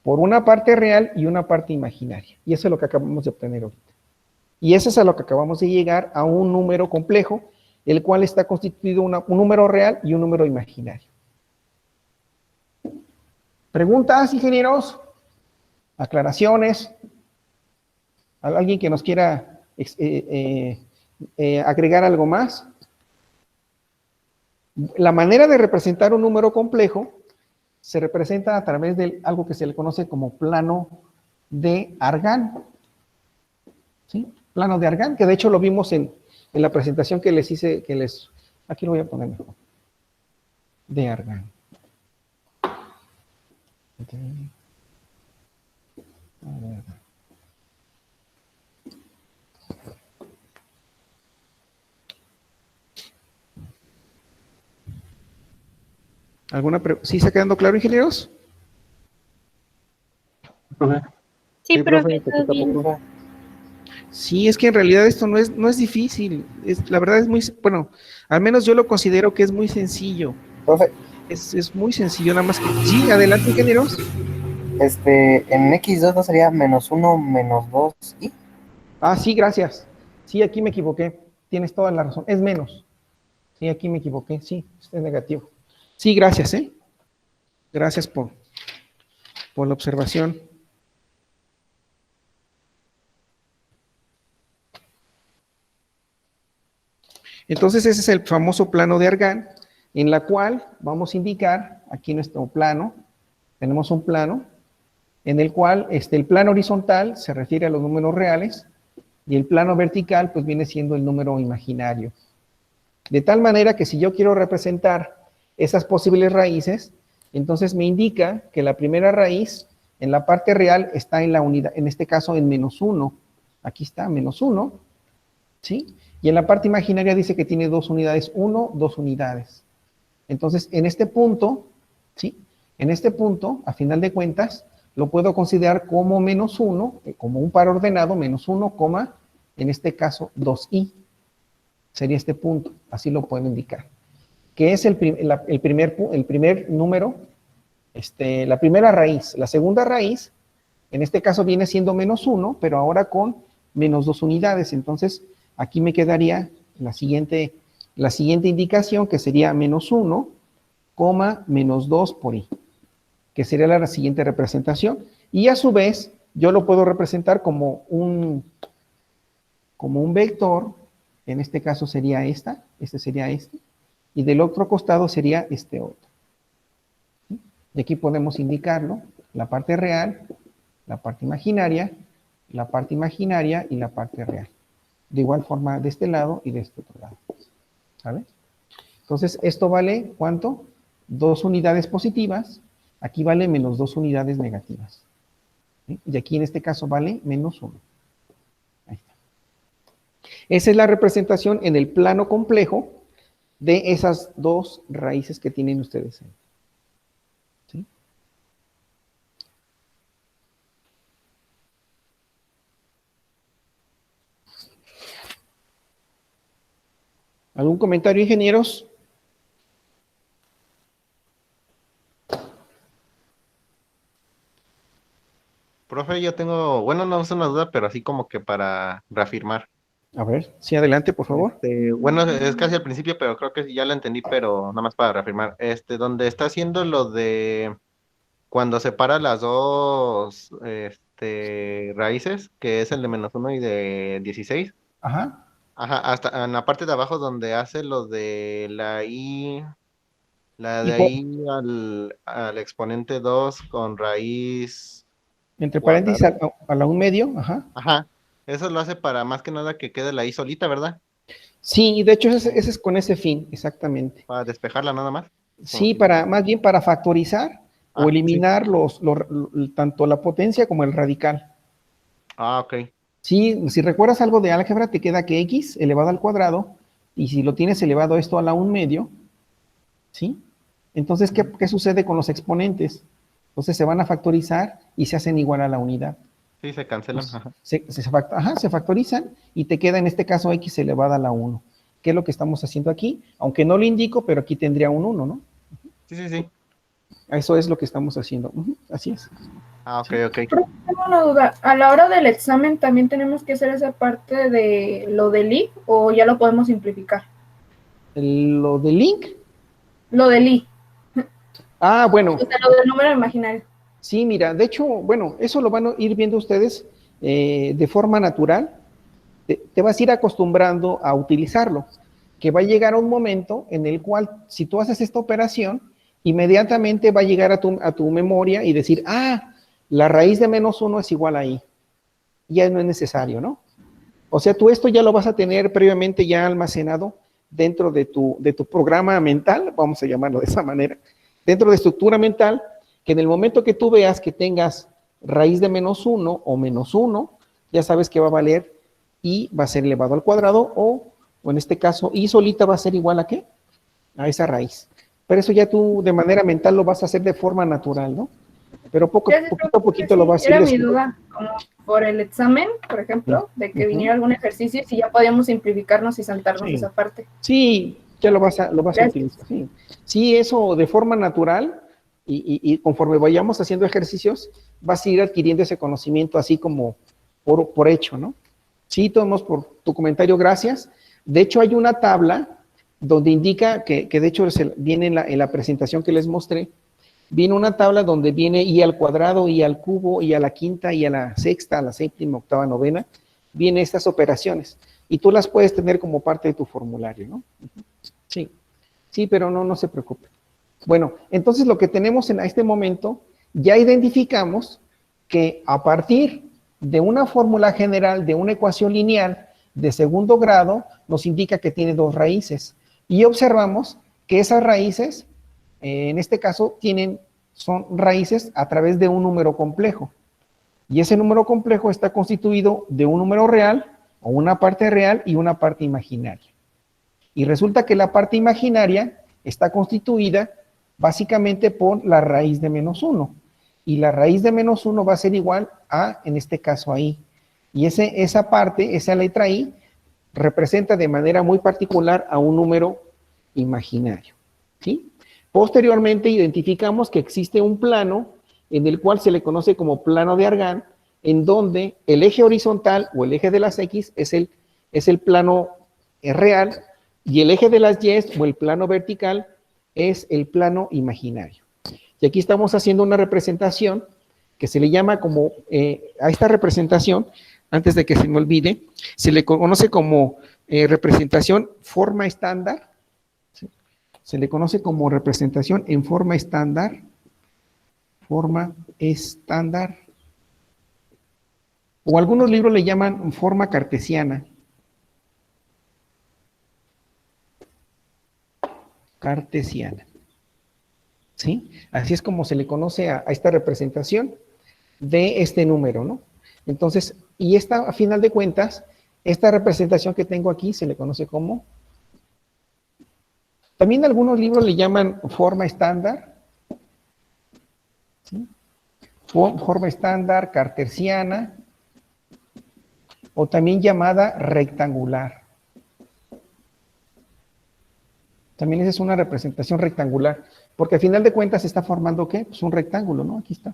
por una parte real y una parte imaginaria. Y eso es lo que acabamos de obtener ahorita. Y eso es a lo que acabamos de llegar, a un número complejo, el cual está constituido un número real y un número imaginario. ¿Preguntas, ingenieros? ¿Aclaraciones? ¿Alguien que nos quiera agregar algo más? La manera de representar un número complejo se representa a través de algo que se le conoce como plano de Argand. ¿Sí? Plano de Argand, que de hecho lo vimos en la presentación que les hice, aquí lo voy a poner mejor. De Argand. Okay. ¿Alguna pregunta? ¿Sí está quedando claro, ingenieros? Sí, profe, todo bien. Sí, es que en realidad esto no es difícil. La verdad es muy, bueno, al menos yo lo considero que es muy sencillo. Profe. Es muy sencillo, nada más que... Sí, adelante, ingenieros. En X2 no sería -1 menos 2, ¿y? Ah, sí, gracias. Sí, aquí me equivoqué. Tienes toda la razón. Es menos. Sí, aquí me equivoqué. Sí, es negativo. Sí, gracias, ¿eh? Gracias por la observación. Entonces, ese es el famoso plano de Argand, en la cual vamos a indicar, aquí en nuestro plano, tenemos un plano, en el cual el plano horizontal se refiere a los números reales, y el plano vertical, pues viene siendo el número imaginario. De tal manera que si yo quiero representar esas posibles raíces, entonces me indica que la primera raíz en la parte real está en la unidad, en este caso en -1. Aquí está, -1, ¿sí? Y en la parte imaginaria dice que tiene 2 unidades, 1, 2 unidades. Entonces, en este punto, ¿sí? En este punto, a final de cuentas, lo puedo considerar como -1, como un par ordenado, -1, en este caso 2i. Sería este punto, así lo puedo indicar. Que es el primer número, la primera raíz. La segunda raíz, en este caso viene siendo -1, pero ahora con -2 unidades. Entonces, aquí me quedaría la siguiente indicación, que sería -1, -2 por i, que sería la siguiente representación. Y a su vez, yo lo puedo representar como un vector. En este caso sería este sería este, y del otro costado sería este otro. ¿Sí? Y aquí podemos indicarlo, la parte real, la parte imaginaria y la parte real. De igual forma de este lado y de este otro lado. ¿Sabes? Entonces, esto vale, ¿cuánto? 2 unidades positivas, aquí vale -2 unidades negativas. ¿Sí? Y aquí en este caso vale -1. Ahí está. Esa es la representación en el plano complejo de esas 2 raíces que tienen ustedes ahí. ¿Sí? ¿Algún comentario, ingenieros? Profe, yo tengo, bueno, no es una duda, pero así como que para reafirmar. A ver, sí, adelante, por favor. Bueno, es casi al principio, pero creo que ya lo entendí, pero nada más para reafirmar. Donde está haciendo lo de cuando separa las dos raíces, que es el de -1 y de 16. Ajá. Ajá, hasta en la parte de abajo donde hace lo de la de ahí al exponente 2 con raíz Entre paréntesis cuadrada. a la 1/2, ajá. Ajá, eso lo hace para más que nada que quede la I solita, ¿verdad? Sí, y de hecho ese es con ese fin, exactamente. Para despejarla nada más. Sí, más bien para factorizar o Sí. eliminar tanto la potencia como el radical. Ok. Sí, si recuerdas algo de álgebra, te queda que x elevado al cuadrado, y si lo tienes elevado esto a la 1/2, ¿sí? Entonces, ¿qué sucede con los exponentes? Entonces se van a factorizar y se hacen igual a la unidad. Sí, se cancelan. Entonces, se factorizan y te queda en este caso x elevada a la 1. ¿Qué es lo que estamos haciendo aquí? Aunque no lo indico, pero aquí tendría un 1, ¿no? Sí. Eso es lo que estamos haciendo. Así es. Ok. Tengo una duda. ¿A la hora del examen también tenemos que hacer esa parte de lo del I o ya lo podemos simplificar? ¿Lo del link? Lo del I. Ah, bueno. O sea, lo del número imaginario. Sí, mira, de hecho, bueno, eso lo van a ir viendo ustedes de forma natural. Te vas a ir acostumbrando a utilizarlo, que va a llegar a un momento en el cual, si tú haces esta operación, inmediatamente va a llegar a tu memoria y decir, la raíz de -1 es igual a I. Ya no es necesario, ¿no? O sea, tú esto ya lo vas a tener previamente ya almacenado dentro de tu programa mental, vamos a llamarlo de esa manera, dentro de estructura mental, que en el momento que tú veas que tengas raíz de -1 o -1, ya sabes que va a valer I va a ser elevado al cuadrado o en este caso I solita va a ser igual a ¿qué? A esa raíz. Pero eso ya tú de manera mental lo vas a hacer de forma natural, ¿no? Pero poquito a poquito lo vas a ir Era mi haciendo. duda, como por el examen, por ejemplo, de que viniera algún ejercicio y si ya podíamos simplificarnos y saltarnos Sí. esa parte. Sí, ya lo vas a utilizar. Sí, eso de forma natural y conforme vayamos haciendo ejercicios, vas a ir adquiriendo ese conocimiento así como por hecho, ¿no? Sí, Tomás, por tu comentario, gracias. De hecho, hay una tabla donde indica que de hecho viene en la presentación que les mostré, viene una tabla donde viene I al cuadrado, I al cubo, I a la quinta, I a la sexta, a la séptima, octava, novena, vienen estas operaciones. Y tú las puedes tener como parte de tu formulario, ¿no? Sí, pero no se preocupe. Bueno, entonces lo que tenemos en este momento, ya identificamos que a partir de una fórmula general de una ecuación lineal de segundo grado, nos indica que tiene dos raíces. Y observamos que esas raíces, en este caso, son raíces a través de un número complejo. Y ese número complejo está constituido de un número real, o una parte real y una parte imaginaria. Y resulta que la parte imaginaria está constituida básicamente por la raíz de -1. Y la raíz de -1 va a ser igual a, en este caso, a I. Y esa parte, esa letra I, representa de manera muy particular a un número imaginario. ¿Sí? Posteriormente identificamos que existe un plano en el cual se le conoce como plano de Argand, en donde el eje horizontal o el eje de las X es el plano real y el eje de las Y o el plano vertical es el plano imaginario. Y aquí estamos haciendo una representación que se le llama como, a esta representación, antes de que se me olvide, se le conoce como representación forma estándar. ¿Sí? Se le conoce como representación en forma estándar. Forma estándar. O algunos libros le llaman forma cartesiana. Cartesiana. ¿Sí? Así es como se le conoce a esta representación de este número, ¿no? Entonces, y esta, a final de cuentas, esta representación que tengo aquí se le conoce como, también algunos libros le llaman forma estándar, ¿sí? Forma estándar, cartesiana, o también llamada rectangular. También esa es una representación rectangular, porque al final de cuentas se está formando, ¿qué? Pues un rectángulo, ¿no? Aquí está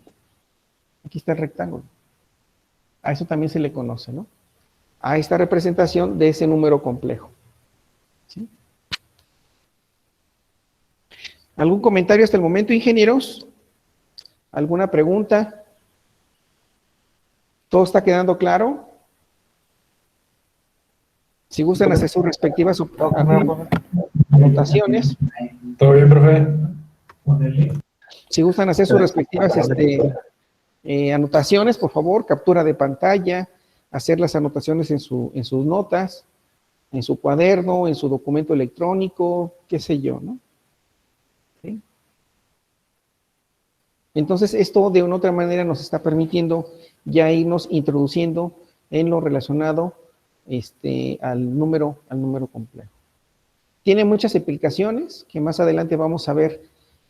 el rectángulo. A eso también se le conoce, ¿no? A esta representación de ese número complejo. ¿Sí? ¿Algún comentario hasta el momento, ingenieros? ¿Alguna pregunta? ¿Todo está quedando claro? Si gustan hacer sus respectivas anotaciones. ¿Todo bien, profe? Si gustan hacer sus respectivas anotaciones, por favor, captura de pantalla, hacer las anotaciones en sus notas, en su cuaderno, en su documento electrónico, qué sé yo, ¿no? ¿Sí? Entonces, esto de una u otra manera nos está permitiendo ya irnos introduciendo en lo relacionado al número complejo. Tiene muchas aplicaciones que más adelante vamos a ver.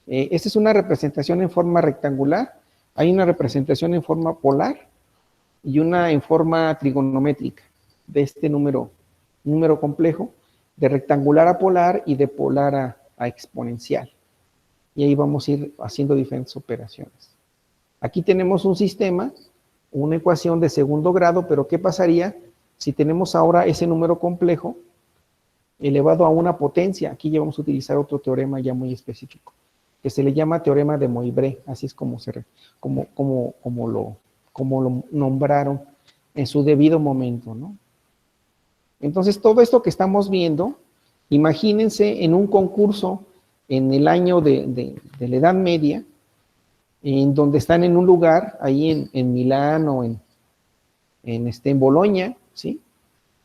Esta es una representación en forma rectangular, hay una representación en forma polar y una en forma trigonométrica de este número complejo, de rectangular a polar y de polar a exponencial. Y ahí vamos a ir haciendo diferentes operaciones. Aquí tenemos un sistema, una ecuación de segundo grado, pero ¿qué pasaría si tenemos ahora ese número complejo elevado a una potencia? Aquí ya vamos a utilizar otro teorema ya muy específico, que se le llama teorema de Moivre, así es como lo nombraron en su debido momento, ¿no? Entonces, todo esto que estamos viendo, imagínense en un concurso en el año de la Edad Media, en donde están en un lugar, ahí en Milán o en Bolonia, ¿sí?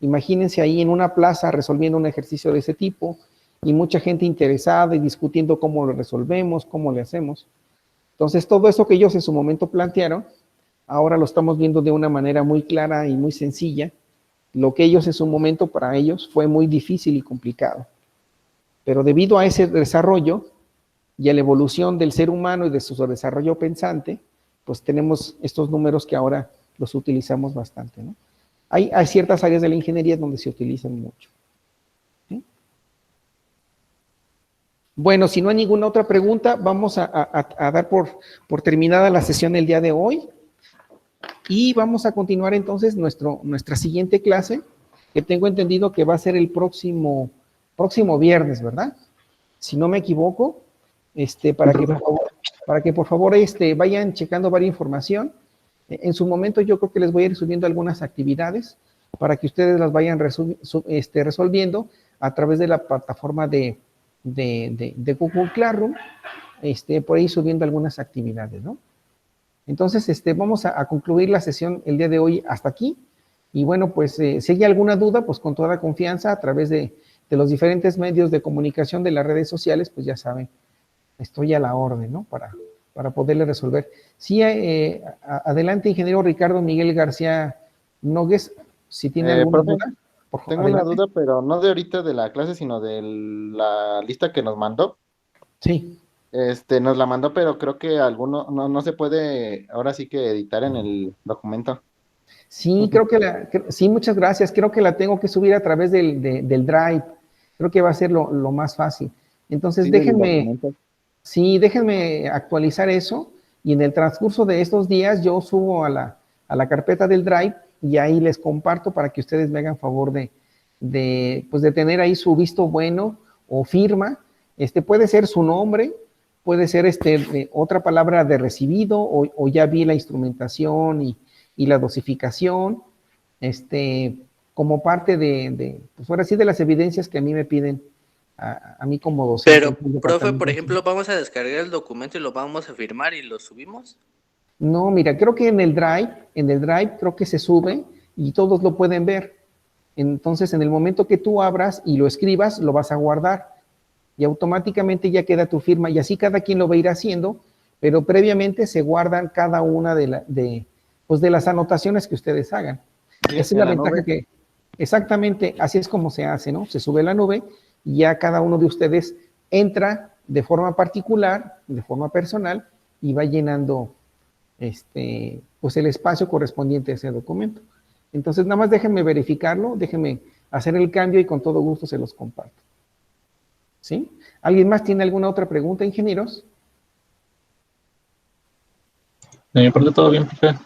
Imagínense ahí en una plaza resolviendo un ejercicio de ese tipo, y mucha gente interesada y discutiendo cómo lo resolvemos, cómo le hacemos. Entonces, todo eso que ellos en su momento plantearon, ahora lo estamos viendo de una manera muy clara y muy sencilla. Lo que ellos en su momento, para ellos, fue muy difícil y complicado. Pero debido a ese desarrollo y a la evolución del ser humano y de su desarrollo pensante, pues tenemos estos números que ahora los utilizamos bastante, ¿no? Hay ciertas áreas de la ingeniería donde se utilizan mucho. ¿Sí? Bueno, si no hay ninguna otra pregunta, vamos a dar por terminada la sesión del día de hoy. Y vamos a continuar entonces nuestra siguiente clase, que tengo entendido que va a ser el próximo viernes, ¿verdad? Si no me equivoco, para que por favor vayan checando varias información. En su momento yo creo que les voy a ir subiendo algunas actividades para que ustedes las vayan resolviendo a través de la plataforma de Google Classroom, por ahí subiendo algunas actividades, ¿no? Entonces, vamos a concluir la sesión el día de hoy hasta aquí. Y bueno, pues si hay alguna duda, pues con toda confianza a través de los diferentes medios de comunicación de las redes sociales, pues ya saben, estoy a la orden, ¿no? Para poderle resolver. Sí, adelante, ingeniero Ricardo Miguel García Nogues, si tiene alguna profe, duda. Tengo una duda, pero no de ahorita de la clase, sino de la lista que nos mandó. Sí. Nos la mandó, pero creo que alguno no se puede ahora sí que editar en el documento. Sí, creo que sí, muchas gracias. Creo que la tengo que subir a través del Drive. Creo que va a ser lo más fácil. Entonces, sí, déjenme actualizar eso, y en el transcurso de estos días yo subo a la carpeta del Drive y ahí les comparto para que ustedes me hagan favor de tener ahí su visto bueno o firma. Puede ser su nombre, puede ser otra palabra de recibido, o ya vi la instrumentación y la dosificación, como parte pues ahora sí, de las evidencias que a mí me piden, a mí como docente. Pero, profe, por ejemplo, ¿vamos a descargar el documento y lo vamos a firmar y lo subimos? No, mira, creo que en el Drive creo que se sube y todos lo pueden ver. Entonces, en el momento que tú abras y lo escribas, lo vas a guardar y automáticamente ya queda tu firma, y así cada quien lo va a ir haciendo, pero previamente se guardan cada una de las anotaciones que ustedes hagan. Sí, esa es la ventaja que, exactamente, así es como se hace, ¿no? Se sube a la nube y ya cada uno de ustedes entra de forma particular, de forma personal, y va llenando pues el espacio correspondiente a ese documento. Entonces, nada más déjenme verificarlo, déjenme hacer el cambio y con todo gusto se los comparto. ¿Sí? ¿Alguien más tiene alguna otra pregunta, ingenieros? De mi parte todo bien, profe.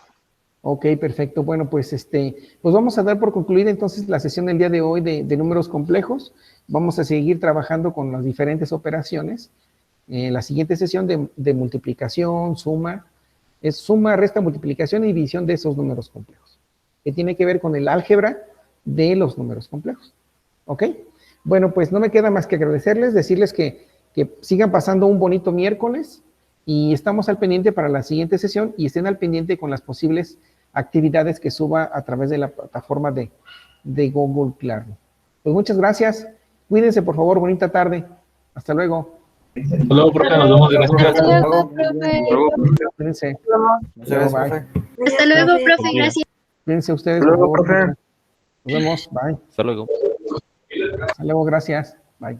Ok, perfecto. Bueno, pues pues vamos a dar por concluida entonces la sesión del día de hoy de números complejos. Vamos a seguir trabajando con las diferentes operaciones. La siguiente sesión de multiplicación, suma, es suma, resta, multiplicación y división de esos números complejos, que tiene que ver con el álgebra de los números complejos. ¿Ok? Bueno, pues no me queda más que agradecerles, decirles que sigan pasando un bonito miércoles y estamos al pendiente para la siguiente sesión y estén al pendiente con las posibles actividades que suba a través de la plataforma de Google Classroom. Pues muchas gracias. Cuídense, por favor. Bonita tarde. Hasta luego. Hasta luego, profe. Nos vemos. Gracias. Hasta luego, profe. Cuídense. Gracias, Bye. profe. Hasta luego, profe. Gracias. Cuídense ustedes, Hasta por luego, favor. profe. Nos vemos. Bye. Hasta luego. Hasta luego. Gracias. Bye.